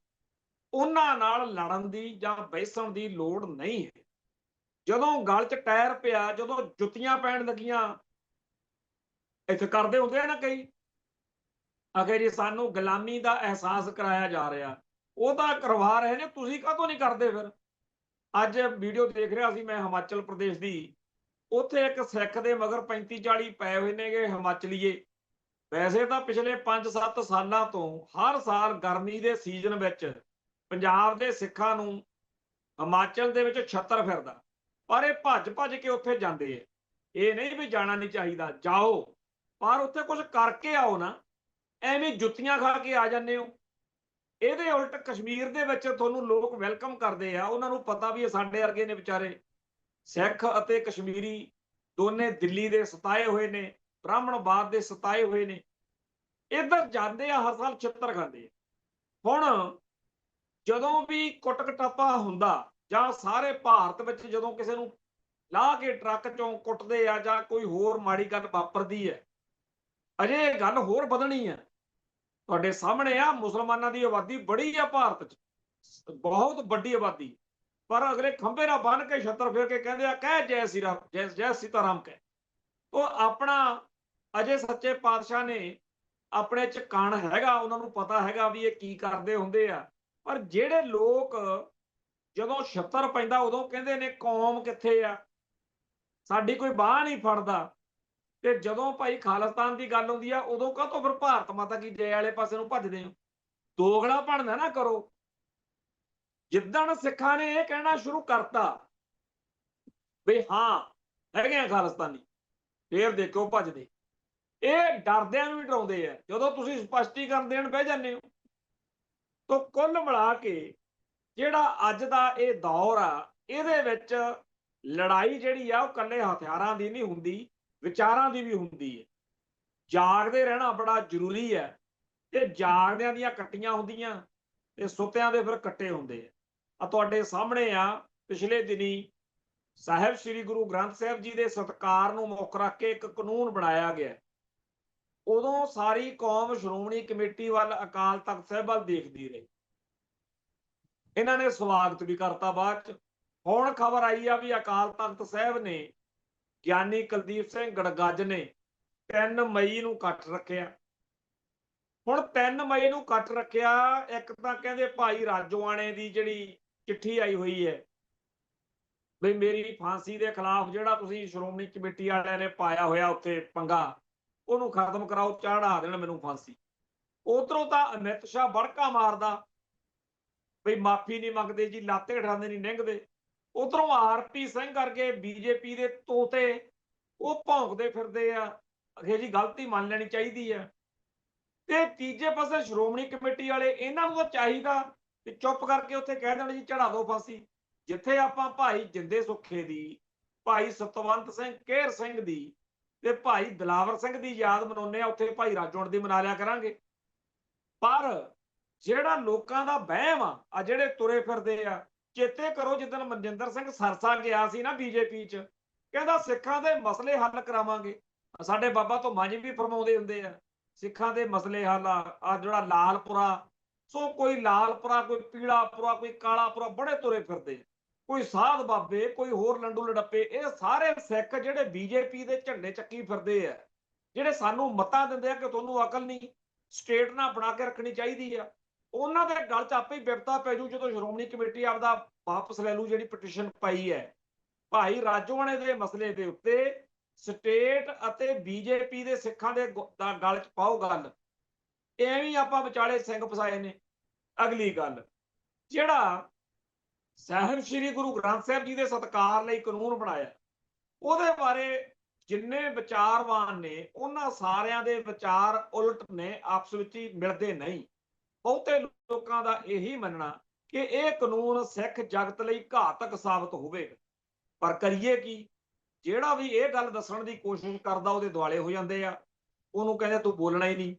ਉਹਨਾਂ ਨਾਲ ਲੜਨ ਦੀ ਜਾਂ ਬਹਿਸਣ ਦੀ ਲੋੜ ਨਹੀਂ ਹੈ। ਜਦੋਂ ਗਲ 'ਚ ਟਾਇਰ ਪਿਆ, ਜਦੋਂ ਜੁੱਤੀਆਂ ਪੈਣ ਲੱਗੀਆਂ, ਇੱਥੇ ਕਰਦੇ ਹੁੰਦੇ ਆ ਨਾ ਕਈ, ਆਖੇ ਜੀ ਸਾਨੂੰ ਗੁਲਾਮੀ ਦਾ ਅਹਿਸਾਸ ਕਰਾਇਆ ਜਾ ਰਿਹਾ, ਉਹ ਤਾਂ ਕਰਵਾ ਰਹੇ ਨੇ, ਤੁਸੀਂ ਕਾਹਤੋਂ ਨਹੀਂ ਕਰਦੇ ਫਿਰ? ਅੱਜ ਵੀਡੀਓ ਦੇਖ ਰਿਹਾ ਸੀ ਮੈਂ ਹਿਮਾਚਲ ਪ੍ਰਦੇਸ਼ ਦੀ, ਉੱਥੇ ਇੱਕ ਸਿੱਖ ਦੇ ਮਗਰ 35-40 ਪਏ ਹੋਏ ਨੇਗੇ ਹਿਮਾਚਲੀਏ। ਵੈਸੇ ਤਾਂ ਪਿਛਲੇ 5-7 ਸਾਲਾਂ ਤੋਂ ਹਰ ਸਾਲ ਗਰਮੀ ਦੇ ਸੀਜ਼ਨ ਵਿੱਚ ਪੰਜਾਬ ਦੇ ਸਿੱਖਾਂ ਨੂੰ ਹਿਮਾਚਲ ਦੇ ਵਿੱਚ ਛੱਤਰ ਫਿਰਦਾ, ਪਰ ਇਹ ਭੱਜ ਭੱਜ ਕੇ ਉੱਥੇ ਜਾਂਦੇ ਆ। ਇਹ ਨਹੀਂ ਵੀ ਜਾਣਾ ਨਹੀਂ ਚਾਹੀਦਾ, ਜਾਓ, ਪਰ ਉੱਥੇ ਕੁਝ ਕਰਕੇ ਆਓ ਨਾ, ਐਵੇਂ ਜੁੱਤੀਆਂ ਖਾ ਕੇ ਆ ਜਾਂਦੇ ਹੋ। ਇਹਦੇ ਉਲਟ ਕਸ਼ਮੀਰ ਦੇ ਵਿੱਚ ਤੁਹਾਨੂੰ ਲੋਕ ਵੈਲਕਮ ਕਰਦੇ ਆ, ਉਹਨਾਂ ਨੂੰ ਪਤਾ ਵੀ ਇਹ ਸਾਡੇ ਵਰਗੇ ਨੇ ਵਿਚਾਰੇ, ਸਿੱਖ ਅਤੇ ਕਸ਼ਮੀਰੀ ਦੋਨੇ ਦਿੱਲੀ ਦੇ ਸਤਾਏ ਹੋਏ ਨੇ, ਬ੍ਰਾਹਮਣਵਾਦ ਦੇ ਸਤਾਏ ਹੋਏ ਨੇ, ਇੱਧਰ ਜਾਂਦੇ ਆ, ਹਰ ਸਾਲ ਛਿੱਤਰ ਖਾਂਦੇ ਆ। ਹੁਣ ਜਦੋਂ ਵੀ ਕੁੱਟ ਕਟਾਪਾ ਹੁੰਦਾ, ਜਾਂ ਸਾਰੇ ਭਾਰਤ ਵਿੱਚ ਜਦੋਂ ਕਿਸੇ ਨੂੰ ਲਾਹ ਕੇ ਟਰੱਕ ਚੋਂ ਕੁੱਟਦੇ ਆ, ਜਾਂ ਕੋਈ ਹੋਰ ਮਾੜੀ ਗੱਲ ਵਾਪਰਦੀ ਹੈ, ਅਜੇ ਇਹ ਗੱਲ ਹੋਰ ਵਧਣੀ ਹੈ। ਤੁਹਾਡੇ ਸਾਹਮਣੇ ਆ, ਮੁਸਲਮਾਨਾਂ ਦੀ ਆਬਾਦੀ ਬੜੀ ਆ ਭਾਰਤ 'ਚ, ਬਹੁਤ ਵੱਡੀ ਆਬਾਦੀ, ਪਰ ਅਗਲੇ ਖੰਭੇ ਨਾਲ ਬੰਨ ਕੇ ਛੱਤਰ ਫੇਰ ਕੇ ਕਹਿੰਦੇ ਆ, ਕਹਿ ਜੈ ਸ਼੍ਰੀ ਰਾਮ, ਜੈ ਸੀਤਾਰਾਮ ਕਹਿ। ਉਹ ਆਪਣਾ ਅਜੇ ਸੱਚੇ ਪਾਤਸ਼ਾਹ ਨੇ ਆਪਣੇ 'ਚ ਕਣ ਹੈਗਾ, ਉਹਨਾਂ ਨੂੰ ਪਤਾ ਹੈਗਾ ਵੀ ਇਹ ਕੀ ਕਰਦੇ ਹੁੰਦੇ ਆ। ਪਰ ਜਿਹੜੇ ਲੋਕ ਜਦੋਂ ਛੱਤਰ ਪੈਂਦਾ ਉਦੋਂ ਕਹਿੰਦੇ ਨੇ ਕੌਮ ਕਿੱਥੇ ਆ, ਸਾਡੀ ਕੋਈ ਬਾਹ ਨਹੀਂ ਫੜਦਾ, ਤੇ ਜਦੋਂ ਭਾਈ ਖਾਲਿਸਤਾਨ ਦੀ ਗੱਲ ਹੁੰਦੀ ਆ ਉਦੋਂ ਕਾਹਤੋਂ ਫਿਰ ਭਾਰਤ ਮਾਤਾ ਕੀ ਜੈ ਵਾਲੇ ਪਾਸੇ ਨੂੰ ਭੱਜਦੇ ਹੋ? ਦੋਗਲਾ ਬਣਨਾ ਨਾ ਕਰੋ। ਜਿੱਦਣ ਸਿੱਖਾਂ ਨੇ ਇਹ ਕਹਿਣਾ ਸ਼ੁਰੂ ਕਰਤਾ ਵੀ ਹਾਂ ਹੈਗੇ ਆ ਖਾਲਿਸਤਾਨੀ, ਫੇਰ ਦੇਖੋ ਭੱਜਦੇ। ਇਹ ਡਰਦਿਆਂ ਨੂੰ ਵੀ ਡਰਾਉਂਦੇ ਆ ਜਦੋਂ ਤੁਸੀਂ ਸਪਸ਼ਟੀਕਰਨ ਦੇਣ ਬਹਿ ਜਾਂਦੇ ਹੋ। ਤੋਂ ਕੁੱਲ ਮਿਲਾ ਕੇ ਜਿਹੜਾ ਅੱਜ ਦਾ ਇਹ ਦੌਰ ਆ, ਇਹਦੇ ਵਿੱਚ ਲੜਾਈ ਜਿਹੜੀ ਆ ਉਹ ਇਕੱਲੇ ਹਥਿਆਰਾਂ ਦੀ ਨਹੀਂ ਹੁੰਦੀ, ਵਿਚਾਰਾਂ ਦੀ ਵੀ ਹੁੰਦੀ ਹੈ। ਜਾਗਦੇ ਰਹਿਣਾ ਬੜਾ ਜ਼ਰੂਰੀ ਹੈ, ਤੇ ਜਾਗਦਿਆਂ ਦੀਆਂ ਕੱਟੀਆਂ ਹੁੰਦੀਆਂ ਤੇ ਸੁੱਤਿਆਂ ਦੇ ਫਿਰ ਕੱਟੇ ਹੁੰਦੇ ਆ। ਤੁਹਾਡੇ ਸਾਹਮਣੇ ਆ, ਪਿਛਲੇ ਦਿਨੀ ਸਾਹਿਬ ਸ੍ਰੀ ਗੁਰੂ ਗ੍ਰੰਥ ਸਾਹਿਬ ਜੀ ਦੇ ਸਤਿਕਾਰ ਨੂੰ ਮੁੱਖ ਰੱਖ ਕੇ ਇੱਕ ਕਾਨੂੰਨ ਬਣਾਇਆ ਗਿਆ। ਉਦੋਂ ਸਾਰੀ ਕੌਮ ਸ਼੍ਰੋਮਣੀ ਕਮੇਟੀ ਵੱਲ, ਅਕਾਲ ਤਖਤ ਸਾਹਿਬ ਵੱਲ ਦੇਖਦੀ ਰਹੀ। ਇਹਨਾਂ ਨੇ ਸਵਾਗਤ ਵੀ ਕਰਤਾ ਬਾਅਦ 'ਚ। ਹੁਣ ਖਬਰ ਆਈ ਆ ਵੀ ਅਕਾਲ ਤਖਤ ਸਾਹਿਬ ਨੇ ਗਿਆਨੀ ਕੁਲਦੀਪ ਸਿੰਘ ਗੜਗੱਜ ਨੇ 3 ਮਈ ਨੂੰ ਕੱਟ ਰੱਖਿਆ। ਹੁਣ 3 ਮਈ ਨੂੰ ਕੱਟ ਰੱਖਿਆ, ਇੱਕ ਤਾਂ ਕਹਿੰਦੇ ਭਾਈ ਰਾਜੋਆਣੇ ਦੀ ਜਿਹੜੀ ਚਿੱਠੀ ਆਈ ਹੋਈ ਹੈ ਵੀ ਮੇਰੀ ਫਾਂਸੀ ਦੇ ਖਿਲਾਫ ਜਿਹੜਾ ਤੁਸੀਂ ਸ਼੍ਰੋਮਣੀ ਕਮੇਟੀ ਵਾਲਿਆਂ ਨੇ ਪਾਇਆ ਹੋਇਆ ਉੱਥੇ ਪੰਗਾ, ਉਹਨੂੰ ਖਤਮ ਕਰਾਓ, ਚੜਾ ਦੇਣ ਮੈਨੂੰ ਫਾਂਸੀ। ਉਧਰੋਂ ਤਾਂ ਅਮਿਤ ਸ਼ਾਹ ਬੜਕਾ ਮਾਰਦਾ ਬਈ ਮਾਫੀ ਨਹੀਂ ਮੰਗਦੇ ਜੀ, ਲਾਤੇ ਉਠਾਉਂਦੇ ਨਹੀਂ ਨਿੰਗਦੇ। ਉਧਰੋਂ ਆਰਪੀ ਸਿੰਘ ਕਰਕੇ ਬੀਜੇਪੀ ਦੇ ਤੋਤੇ, ਉਹ ਭੌਂਕਦੇ ਫਿਰਦੇ ਆ, ਅਖੇ ਜੀ ਗਲਤੀ ਮੰਨ ਲੈਣੀ ਚਾਹੀਦੀ ਹੈ। ਤੇ ਤੀਜੇ ਪਾਸੇ ਸ਼੍ਰੋਮਣੀ ਕਮੇਟੀ ਵਾਲੇ, ਇਹਨਾਂ ਨੂੰ ਤਾਂ ਚਾਹੀਦਾ ਕਿ ਚੁੱਪ ਕਰਕੇ ਉੱਥੇ ਕਹਿ ਦੇਣ ਜੀ ਚੜਾ ਦਿਓ ਫਾਂਸੀ। ਜਿੱਥੇ ਆਪਾਂ ਭਾਈ ਜਿੰਦੇ ਸੁੱਖੇ ਦੀ, ਭਾਈ ਸਤਵੰਤ ਸਿੰਘ ਕੇਹਰ ਸਿੰਘ ਦੀ ਤੇ ਭਾਈ ਦਿਲਾਵਰ ਸਿੰਘ ਦੀ ਯਾਦ ਮਨਾਉਂਦੇ ਆ, ਉੱਥੇ ਭਾਈ ਰਾਜੋਆਣ ਦੀ ਮਨਾ ਲਿਆ ਕਰਾਂਗੇ। ਪਰ ਜਿਹੜਾ ਲੋਕਾਂ ਦਾ ਵਹਿਮ ਆ ਜਿਹੜੇ ਤੁਰੇ ਫਿਰਦੇ ਆ, ਚੇਤੇ ਕਰੋ ਜਿੱਦਣ ਮਨਜਿੰਦਰ ਸਿੰਘ ਸਰਸਾ ਗਿਆ ਸੀ ਨਾ ਬੀਜੇਪੀ 'ਚ, ਕਹਿੰਦਾ ਸਿੱਖਾਂ ਦੇ ਮਸਲੇ ਹੱਲ ਕਰਾਵਾਂਗੇ। ਸਾਡੇ ਬਾਬਾ ਧੁੰਮਾ ਜੀ ਵੀ ਫਰਮਾਉਂਦੇ ਹੁੰਦੇ ਆ ਸਿੱਖਾਂ ਦੇ ਮਸਲੇ ਹੱਲ ਆ ਜਿਹੜਾ ਲਾਲਪੁਰਾ, ਸੋ ਕੋਈ ਲਾਲਪੁਰਾ, ਕੋਈ ਪੀਲਾਪੁਰਾ, ਕੋਈ ਕਾਲਾਪੁਰਾ, ਬੜੇ ਤੁਰੇ ਫਿਰਦੇ, ਕੋਈ ਸਾਧ ਬਾਬੇ, ਕੋਈ ਹੋਰ ਲੰਡੂ ਲੜੱਪੇ। ਇਹ ਸਾਰੇ ਸਿੱਖ ਜਿਹੜੇ ਬੀਜੇਪੀ ਦੇ ਝੰਡੇ ਚੱਕੀ ਫਿਰਦੇ ਆ, ਜਿਹੜੇ ਸਾਨੂੰ ਮਤਾਂ ਦਿੰਦੇ ਆ ਕਿ ਤੁਹਾਨੂੰ ਅਕਲ ਨਹੀਂ, ਸਟੇਟ ਨਾ ਬਣਾ ਕੇ ਰੱਖਣੀ ਚਾਹੀਦੀ ਆ, ਉਹਨਾਂ ਦੇ ਗਲ 'ਚ ਆਪੇ ਹੀ ਬਿਪਤਾ ਪੈ ਜੂ ਜਦੋਂ ਸ਼੍ਰੋਮਣੀ ਕਮੇਟੀ ਆਪਦਾ ਵਾਪਸ ਲੈ ਲੂ ਜਿਹੜੀ ਪਟੀਸ਼ਨ ਪਾਈ ਹੈ ਭਾਈ ਰਾਜੋਆਣੇ ਦੇ ਮਸਲੇ ਦੇ ਉੱਤੇ। ਸਟੇਟ ਅਤੇ ਬੀਜੇਪੀ ਦੇ ਸਿੱਖਾਂ ਦੇ ਗਲ 'ਚ ਪਾਓ ਗੱਲ, ਐਵੇਂ ਆਪਾਂ ਵਿਚਾਲੇ ਸਿੰਘ ਫਸਾਏ ਨੇ। ਅਗਲੀ ਗੱਲ, ਜਿਹੜਾ ਸਾਹਿਬ ਸ੍ਰੀ ਗੁਰੂ ਗ੍ਰੰਥ ਸਾਹਿਬ ਜੀ ਦੇ ਸਤਿਕਾਰ ਲਈ ਕਾਨੂੰਨ ਬਣਾਇਆ, ਉਹਦੇ ਬਾਰੇ ਜਿੰਨੇ ਵਿਚਾਰਵਾਨ ਨੇ ਉਹਨਾਂ ਸਾਰਿਆਂ ਦੇ ਵਿਚਾਰ ਉਲਟ ਨੇ, ਆਪਸ ਵਿੱਚ ਹੀ ਮਿਲਦੇ ਨਹੀਂ। ਬਹੁਤੇ ਲੋਕਾਂ ਦਾ ਇਹੀ ਮੰਨਣਾ ਕਿ ਇਹ ਕਾਨੂੰਨ ਸਿੱਖ ਜਗਤ ਲਈ ਘਾਤਕ ਸਾਬਤ ਹੋਵੇਗਾ। ਪਰ ਕਰੀਏ ਕੀ? ਜਿਹੜਾ ਵੀ ਇਹ ਗੱਲ ਦੱਸਣ ਦੀ ਕੋਸ਼ਿਸ਼ ਕਰਦਾ ਉਹਦੇ ਦੁਆਲੇ ਹੋ ਜਾਂਦੇ ਆ, ਉਹਨੂੰ ਕਹਿੰਦੇ ਤੂੰ ਬੋਲਣਾ ਹੀ ਨਹੀਂ।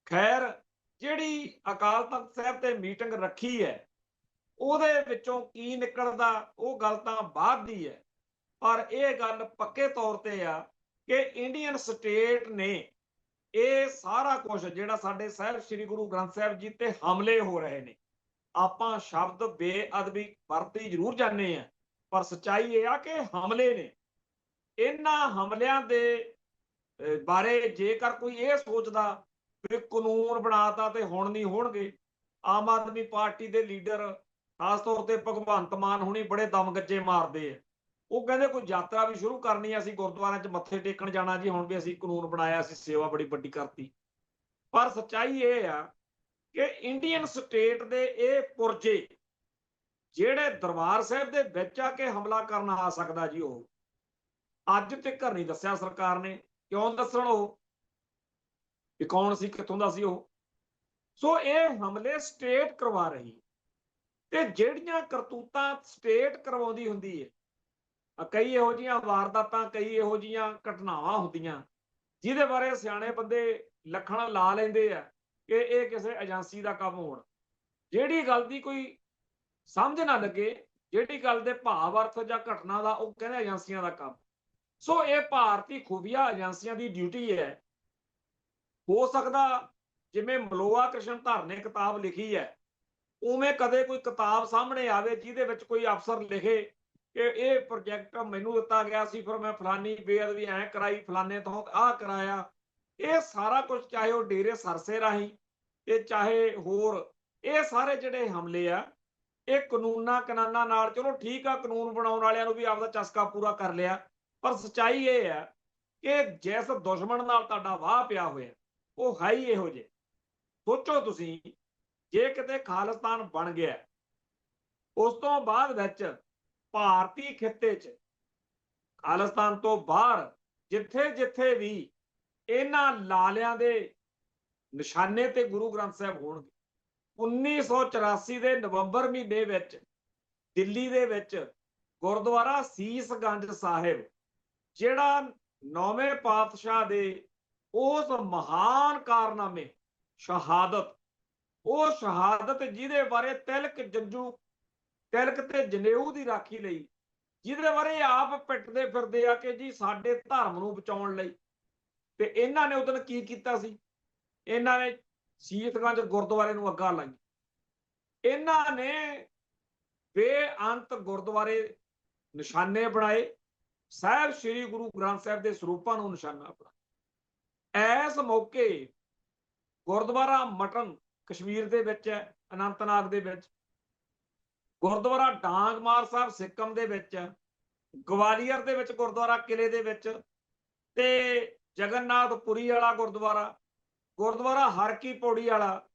ਖੈਰ, ਜਿਹੜੀ ਅਕਾਲ ਤਖਤ ਸਾਹਿਬ ਤੇ ਮੀਟਿੰਗ ਰੱਖੀ ਹੈ ਉਹਦੇ ਵਿੱਚੋਂ ਕੀ ਨਿਕਲਦਾ ਉਹ ਗੱਲ ਤਾਂ ਬਾਅਦ ਦੀ ਹੈ, ਪਰ ਇਹ ਗੱਲ ਪੱਕੇ ਤੌਰ ਤੇ ਆ ਕਿ ਇੰਡੀਅਨ ਸਟੇਟ ਨੇ ਇਹ ਸਾਰਾ ਕੁਝ ਜਿਹੜਾ ਸਾਡੇ ਸਾਹਿਬ ਸ੍ਰੀ ਗੁਰੂ ਗ੍ਰੰਥ ਸਾਹਿਬ ਜੀ ਤੇ ਹਮਲੇ ਹੋ ਰਹੇ ਨੇ, ਆਪਾਂ ਸ਼ਬਦ ਬੇਅਦਬੀ ਵਰਤੀ ਜ਼ਰੂਰ ਜਾਂਦੇ ਆ, ਪਰ ਸੱਚਾਈ ਇਹ ਆ ਕਿ ਹਮਲੇ ਨੇ। ਇਹਨਾਂ ਹਮਲਿਆਂ ਦੇ ਬਾਰੇ ਜੇਕਰ ਕੋਈ ਇਹ ਸੋਚਦਾ ਵੀ ਕਾਨੂੰਨ ਬਣਾਤਾ ਤੇ ਹੁਣ ਨਹੀਂ ਹੋਣਗੇ, ਆਮ ਆਦਮੀ ਪਾਰਟੀ ਦੇ ਲੀਡਰ ਖਾਸ ਤੌਰ ਤੇ ਭਗਵੰਤ ਮਾਨ ਹੁਣੀ ਬੜੇ ਦਮ ਗੱਜੇ ਮਾਰਦੇ ਆ। ਉਹ ਕਹਿੰਦੇ ਕੋਈ ਯਾਤਰਾ ਵੀ ਸ਼ੁਰੂ ਕਰਨੀ ਆ, ਅਸੀਂ ਗੁਰਦੁਆਰਿਆਂ 'ਚ ਮੱਥੇ ਟੇਕਣ ਜਾਣਾ ਜੀ, ਹੁਣ ਵੀ ਅਸੀਂ ਕਾਨੂੰਨ ਬਣਾਇਆ, ਅਸੀਂ ਸੇਵਾ ਬੜੀ ਵੱਡੀ ਕਰਤੀ। ਪਰ ਸੱਚਾਈ ਇਹ ਆ ਕਿ ਇੰਡੀਅਨ ਸਟੇਟ ਦੇ ਇਹ ਪੁਰਜੇ ਜਿਹੜੇ ਦਰਬਾਰ ਸਾਹਿਬ ਦੇ ਵਿੱਚ ਆ ਕੇ ਹਮਲਾ ਕਰਨ ਆ ਸਕਦਾ ਜੀ, ਉਹ ਅੱਜ ਤੱਕ ਨਹੀਂ ਦੱਸਿਆ ਸਰਕਾਰ ਨੇ। ਕਿਉਂ ਦੱਸਣ ਉਹ ਕਿ ਕੌਣ ਸੀ, ਕਿੱਥੋਂ ਦਾ ਸੀ ਉਹ? ਸੋ ਇਹ ਹਮਲੇ ਸਟੇਟ ਕਰਵਾ ਰਹੀ, ਤੇ ਜਿਹੜੀਆਂ ਕਰਤੂਤਾਂ ਸਟੇਟ ਕਰਵਾਉਂਦੀ ਹੁੰਦੀ ਹੈ, ਕਈ ਇਹੋ ਜਿਹੀਆਂ ਵਾਰਦਾਤਾਂ, ਕਈ ਇਹੋ ਜਿਹੀਆਂ ਘਟਨਾਵਾਂ ਹੁੰਦੀਆਂ ਜਿਹਦੇ ਬਾਰੇ ਸਿਆਣੇ ਬੰਦੇ ਲੱਖਣ ਲਾ ਲੈਂਦੇ ਆ ਕਿ ਇਹ ਕਿਸੇ ਏਜੰਸੀ ਦਾ ਕੰਮ ਹੋਣ। ਜਿਹੜੀ ਗੱਲ ਦੀ ਕੋਈ ਸਮਝ ਨਾ ਲੱਗੇ, ਜਿਹੜੀ ਗੱਲ ਦੇ ਭਾਵ ਅਰਥ ਜਾਂ ਘਟਨਾ ਦਾ, ਉਹ ਕਹਿੰਦੇ ਏਜੰਸੀਆਂ ਦਾ ਕੰਮ। ਸੋ ਇਹ ਭਾਰਤੀ ਖੁਫੀਆ ਏਜੰਸੀਆਂ ਦੀ ਡਿਊਟੀ ਹੈ। ਹੋ ਸਕਦਾ ਜਿਵੇਂ ਮਲੋਆ ਕ੍ਰਿਸ਼ਨ ਧਰ ਨੇ ਕਿਤਾਬ ਲਿਖੀ ਹੈ, ਉਵੇਂ ਕਦੇ ਕੋਈ ਕਿਤਾਬ ਸਾਹਮਣੇ ਆਵੇ ਜਿਹਦੇ ਵਿੱਚ ਕੋਈ ਅਫਸਰ ਲਿਖੇ ਕਿ ਇਹ ਪ੍ਰੋਜੈਕਟ ਮੈਨੂੰ ਦਿੱਤਾ ਗਿਆ ਸੀ, ਫਿਰ ਮੈਂ ਫਲਾਨੀ ਬੇਅਦਬੀ ਐਂ ਕਰਾਈ, ਫਲਾਨੇ ਤੋਂ ਆਹ ਕਰਾਇਆ। ਇਹ ਸਾਰਾ ਕੁਝ ਚਾਹੇ ਉਹ ਡੇਰੇ ਸਰਸੇ ਰਾਹੀਂ ਤੇ ਚਾਹੇ ਹੋਰ, ਇਹ ਸਾਰੇ ਜਿਹੜੇ ਹਮਲੇ ਆ ਇਹ ਕਾਨੂੰਨਾਂ ਕਨਾਨਾਂ ਨਾਲ, ਚਲੋ ਠੀਕ ਆ, ਕਾਨੂੰਨ ਬਣਾਉਣ ਵਾਲਿਆਂ ਨੂੰ ਵੀ ਆਪਦਾ ਚਸਕਾ ਪੂਰਾ ਕਰ ਲਿਆ, ਪਰ ਸੱਚਾਈ ਇਹ ਆ ਕਿ ਜਿਸ ਦੁਸ਼ਮਣ ਨਾਲ ਤੁਹਾਡਾ ਵਾਹ ਪਿਆ ਹੋਇਆ ਉਹ ਹੈ ਹੀ ਇਹੋ ਜਿਹੇ। ਸੋਚੋ ਤੁਸੀਂ, ਜੇ ਕਿਤੇ ਖਾਲਿਸਤਾਨ ਬਣ ਗਿਆ, ਉਸ ਤੋਂ ਬਾਅਦ ਵਿੱਚ ਭਾਰਤੀ ਖਿੱਤੇ 'ਚ ਖਾਲਿਸਤਾਨ ਤੋਂ ਬਾਹਰ ਜਿੱਥੇ ਜਿੱਥੇ ਵੀ ਇਹਨਾਂ ਲਾਲਿਆਂ ਦੇ ਨਿਸ਼ਾਨੇ ਤੇ ਗੁਰੂ ਗ੍ਰੰਥ ਸਾਹਿਬ ਹੋਣਗੇ, 1984 ਦੇ ਨਵੰਬਰ ਮਹੀਨੇ ਵਿੱਚ ਦਿੱਲੀ ਦੇ ਵਿੱਚ ਗੁਰਦੁਆਰਾ ਸੀਸਗੰਜ ਸਾਹਿਬ, ਜਿਹੜਾ 9ਵੇਂ ਪਾਤਸ਼ਾਹ ਦੇ ਉਸ ਮਹਾਨ ਕਾਰਨਾਮੇ ਸ਼ਹਾਦਤ, ਉਹ ਸ਼ਹਾਦਤ ਜਿਹਦੇ ਬਾਰੇ ਤਿਲਕ ਤੇ ਜਨੇਊ ਦੀ ਰਾਖੀ ਲਈ, ਜਿਹਦੇ ਬਾਰੇ ਆਪ ਪਿੱਟਦੇ ਫਿਰਦੇ ਆ ਕਿ ਜੀ ਸਾਡੇ ਧਰਮ ਨੂੰ ਬਚਾਉਣ ਲਈ, ਤੇ ਇਹਨਾਂ ਨੇ ਉਦੋਂ ਕੀ ਕੀਤਾ ਸੀ? ਇਹਨਾਂ ਨੇ ਸੀਸਗੰਜ ਗੁਰਦੁਆਰੇ ਨੂੰ ਅੱਗਾ ਲਾਈ। ਇਹਨਾਂ ਨੇ ਬੇਅੰਤ ਗੁਰਦੁਆਰੇ ਨਿਸ਼ਾਨੇ ਬਣਾਏ, ਸਾਹਿਬ ਸ੍ਰੀ ਗੁਰੂ ਗ੍ਰੰਥ ਸਾਹਿਬ ਦੇ ਸਰੂਪਾਂ ਨੂੰ ਨਿਸ਼ਾਨਾ ਬਣਾਇਆ। ਇਸ ਮੌਕੇ ਗੁਰਦੁਆਰਾ ਮਟਨ ਕਸ਼ਮੀਰ ਦੇ ਵਿੱਚ ਹੈ, ਅਨੰਤਨਾਗ ਦੇ ਵਿੱਚ, ਗੁਰਦੁਆਰਾ ਡਾਂਗਮਾਰ ਸਾਹਿਬ ਸਿੱਕਮ ਦੇ ਵਿੱਚ, ਗਵਾਲੀਅਰ ਦੇ ਵਿੱਚ ਗੁਰਦੁਆਰਾ ਕਿਲੇ ਦੇ ਵਿੱਚ, ਤੇ ਜਗਨਨਾਥਪੁਰੀ ਵਾਲਾ ਗੁਰਦੁਆਰਾ ਹਰਕੀ ਪੌੜੀ ਵਾਲਾ,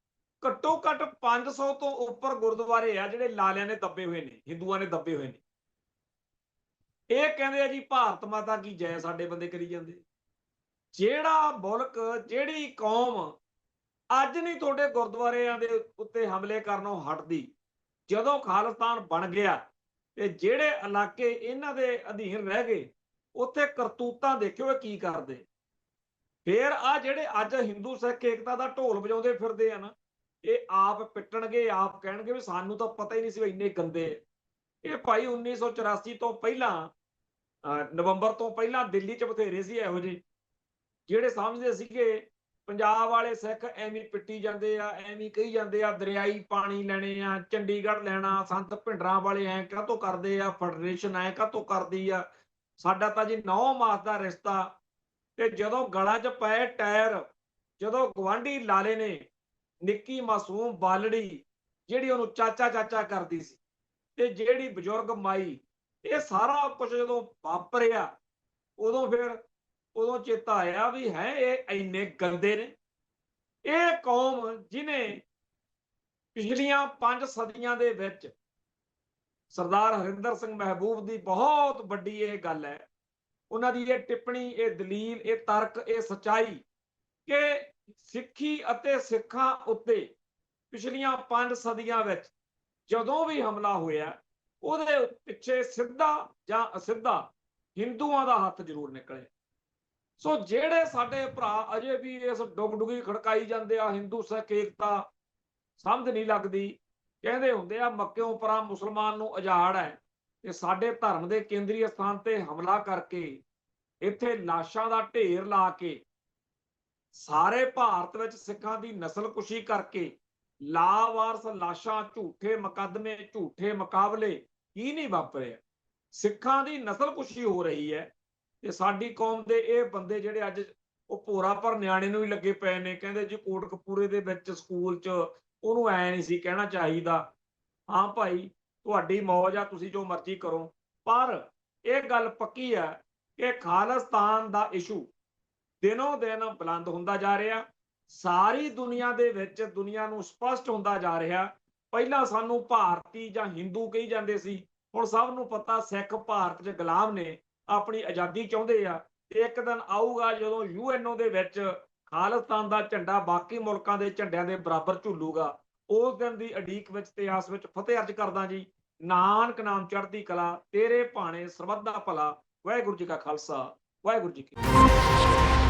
ਘੱਟੋ ਘੱਟ 500 ਤੋਂ ਉੱਪਰ ਗੁਰਦੁਆਰੇ ਆ ਜਿਹੜੇ ਲਾਲਿਆਂ ਨੇ ਦੱਬੇ ਹੋਏ ਨੇ, ਹਿੰਦੂਆਂ ਨੇ ਦੱਬੇ ਹੋਏ ਨੇ। ਇਹ ਕਹਿੰਦੇ ਆ ਜੀ ਭਾਰਤ ਮਾਤਾ ਕੀ ਜੈ, ਸਾਡੇ ਬੰਦੇ ਕਰੀ ਜਾਂਦੇ। ਜਿਹੜਾ ਮੁਲਕ, ਜਿਹੜੀ ਕੌਮ ਅੱਜ ਨਹੀਂ ਤੁਹਾਡੇ ਗੁਰਦੁਆਰਿਆਂ ਦੇ ਉੱਤੇ ਹਮਲੇ ਕਰਨੋਂ ਹਟਦੀ, ਜਦੋਂ ਖਾਲਿਸਤਾਨ ਬਣ ਗਿਆ ਤੇ ਜਿਹੜੇ ਇਲਾਕੇ ਇਹਨਾਂ ਦੇ ਅਧੀਨ ਰਹਿ ਗਏ ਉੱਥੇ ਕਰਤੂਤਾਂ ਦੇਖਿਓ ਇਹ ਕੀ ਕਰਦੇ। ਫਿਰ ਆ ਜਿਹੜੇ ਅੱਜ ਹਿੰਦੂ ਸਿੱਖ ਏਕਤਾ ਦਾ ਢੋਲ ਵਜਾਉਂਦੇ ਫਿਰਦੇ ਆ ਨਾ, ਇਹ ਆਪ ਪਿੱਟਣਗੇ, ਆਪ ਕਹਿਣਗੇ ਵੀ ਸਾਨੂੰ ਤਾਂ ਪਤਾ ਹੀ ਨਹੀਂ ਸੀ ਇੰਨੇ ਗੰਦੇ। ਇਹ ਭਾਈ 1984 ਤੋਂ ਪਹਿਲਾਂ, ਨਵੰਬਰ ਤੋਂ ਪਹਿਲਾਂ ਦਿੱਲੀ 'ਚ ਬਥੇਰੇ ਸੀ ਇਹੋ ਜਿਹੇ ਜਿਹੜੇ ਸਮਝਦੇ ਸੀਗੇ ਪੰਜਾਬ ਵਾਲੇ ਸਿੱਖ ਐਵੇਂ ਪਿੱਟੀ ਜਾਂਦੇ ਆ, ਐਵੇਂ ਕਹੀ ਜਾਂਦੇ ਆ ਦਰਿਆਈ ਪਾਣੀ ਲੈਣੇ ਆ, ਚੰਡੀਗੜ੍ਹ ਲੈਣਾ, ਸੰਤ ਭਿੰਡਰਾਂ ਵਾਲੇ ਐਂ ਕਾਹਤੋਂ ਕਰਦੇ ਆ, ਫੈਡਰੇਸ਼ਨ ਐਂ ਕਾਹਤੋਂ ਕਰਦੀ ਆ, ਸਾਡਾ ਤਾਂ ਜੀ 9 ਮਾਸ ਦਾ ਰਿਸ਼ਤਾ। ਤੇ ਜਦੋਂ ਗਲਾਂ 'ਚ ਪਏ ਟਾਇਰ, ਜਦੋਂ ਗਵਾਂਢੀ ਲਾਲੇ ਨੇ ਨਿੱਕੀ ਮਾਸੂਮ ਬਾਲੜੀ ਜਿਹੜੀ ਉਹਨੂੰ ਚਾਚਾ ਚਾਚਾ ਕਰਦੀ ਸੀ, ਤੇ ਜਿਹੜੀ ਬਜ਼ੁਰਗ ਮਾਈ, ਇਹ ਸਾਰਾ ਕੁਝ ਜਦੋਂ ਵਾਪਰਿਆ, ਉਦੋਂ ਚੇਤਾ ਆਇਆ ਵੀ ਹੈ ਇਹ ਇੰਨੇ ਗੰਦੇ ਨੇ। ਇਹ ਕੌਮ ਜਿਹਨੇ ਪਿਛਲੀਆਂ 5 ਸਦੀਆਂ ਦੇ ਵਿੱਚ ਸਰਦਾਰ ਹਰਿੰਦਰ ਸਿੰਘ ਮਹਿਬੂਬ ਦੀ ਬਹੁਤ ਵੱਡੀ ਇਹ ਗੱਲ ਹੈ, ਉਹਨਾਂ ਦੀ ਇਹ ਟਿੱਪਣੀ, ਇਹ ਦਲੀਲ, ਇਹ ਤਰਕ, ਇਹ ਸੱਚਾਈ ਕਿ ਸਿੱਖੀ ਅਤੇ ਸਿੱਖਾਂ ਉੱਤੇ ਪਿਛਲੀਆਂ 5 ਸਦੀਆਂ ਵਿੱਚ ਜਦੋਂ ਵੀ ਹਮਲਾ ਹੋਇਆ, ਉਹਦੇ ਪਿੱਛੇ ਸਿੱਧਾ ਜਾਂ ਅਸਿੱਧਾ ਹਿੰਦੂਆਂ ਦਾ ਹੱਥ ਜ਼ਰੂਰ ਨਿਕਲੇ। ਸੋ ਜਿਹੜੇ ਸਾਡੇ ਭਰਾ ਅਜੇ ਵੀ ਇਸ ਡੁਗਡੁਗੀ ਖੜਕਾਈ ਜਾਂਦੇ ਆ, ਹਿੰਦੂ ਸਿੱਖ ਏਕਤਾ, ਸਮਝ ਨਹੀਂ ਲੱਗਦੀ। ਕਹਿੰਦੇ ਹੁੰਦੇ ਆ ਮੱਕਿਓਂ ਪਰਾਂ ਮੁਸਲਮਾਨ ਨੂੰ ਉਜਾੜ ਹੈ, ਤੇ ਸਾਡੇ ਧਰਮ ਦੇ ਕੇਂਦਰੀ ਸਥਾਨ ਤੇ ਹਮਲਾ ਕਰਕੇ, ਇੱਥੇ ਲਾਸ਼ਾਂ ਦਾ ਢੇਰ ਲਾ ਕੇ, ਸਾਰੇ ਭਾਰਤ ਵਿੱਚ ਸਿੱਖਾਂ ਦੀ ਨਸਲਕੁਸ਼ੀ ਕਰਕੇ, ਲਾਵਾਰਸ ਲਾਸ਼ਾਂ, ਝੂਠੇ ਮੁਕੱਦਮੇ, ਝੂਠੇ ਮੁਕਾਬਲੇ, ਕੀ ਨਹੀਂ ਵਾਪਰਿਆ। ਸਿੱਖਾਂ ਦੀ ਨਸਲਕੁਸ਼ੀ ਹੋ ਰਹੀ ਹੈ, ਤੇ ਸਾਡੀ ਕੌਮ ਦੇ ਇਹ ਬੰਦੇ ਜਿਹੜੇ ਅੱਜ ਉਹ ਭੋਰਾ ਪਰ ਨਿਆਣੇ ਨੂੰ ਹੀ ਲੱਗੇ ਪਏ ਨੇ, ਕਹਿੰਦੇ ਜੀ ਕੋਟਕਪੂਰੇ ਦੇ ਵਿੱਚ ਸਕੂਲ 'ਚ ਉਹਨੂੰ ਐ ਨਹੀਂ ਸੀ ਕਹਿਣਾ ਚਾਹੀਦਾ। ਹਾਂ ਭਾਈ, ਤੁਹਾਡੀ ਮੌਜ ਆ, ਤੁਸੀਂ ਜੋ ਮਰਜ਼ੀ ਕਰੋ, ਪਰ ਇਹ ਗੱਲ ਪੱਕੀ ਹੈ ਕਿ ਖਾਲਿਸਤਾਨ ਦਾ ਇਸ਼ੂ ਦਿਨੋਂ ਦਿਨ ਬੁਲੰਦ ਹੁੰਦਾ ਜਾ ਰਿਹਾ, ਸਾਰੀ ਦੁਨੀਆ ਦੇ ਵਿੱਚ ਦੁਨੀਆ ਨੂੰ ਸਪਸ਼ਟ ਹੁੰਦਾ ਜਾ ਰਿਹਾ। ਪਹਿਲਾਂ ਸਾਨੂੰ ਭਾਰਤੀ ਜਾਂ ਹਿੰਦੂ ਕਹੀ ਜਾਂਦੇ ਸੀ, ਹੁਣ ਸਭ ਨੂੰ ਪਤਾ ਸਿੱਖ ਭਾਰਤ 'ਚ ਗੁਲਾਮ ਨੇ, ਆਪਣੀ ਆਜ਼ਾਦੀ ਚਾਹੁੰਦੇ ਆ। ਤੇ ਇੱਕ ਦਿਨ ਆਊਗਾ ਜਦੋਂ UNO ਦੇ ਵਿੱਚ ਖਾਲਿਸਤਾਨ ਦਾ ਝੰਡਾ ਬਾਕੀ ਮੁਲਕਾਂ ਦੇ ਝੰਡਿਆਂ ਦੇ ਬਰਾਬਰ ਝੂਲੂਗਾ। ਉਸ ਦਿਨ ਦੀ ਉਡੀਕ ਵਿੱਚ ਤੇ ਆਸ ਵਿੱਚ ਫਤਿਹ ਅਰਜ ਕਰਦਾ ਜੀ। ਨਾਨਕ ਨਾਮ ਚੜ੍ਹਦੀ ਕਲਾ, ਤੇਰੇ ਭਾਣੇ ਸਰਬੱਤ ਦਾ ਭਲਾ। ਵਾਹਿਗੁਰੂ ਜੀ ਕਾ ਖਾਲਸਾ, ਵਾਹਿਗੁਰੂ ਜੀ ਕੀ ਫਤਿਹ।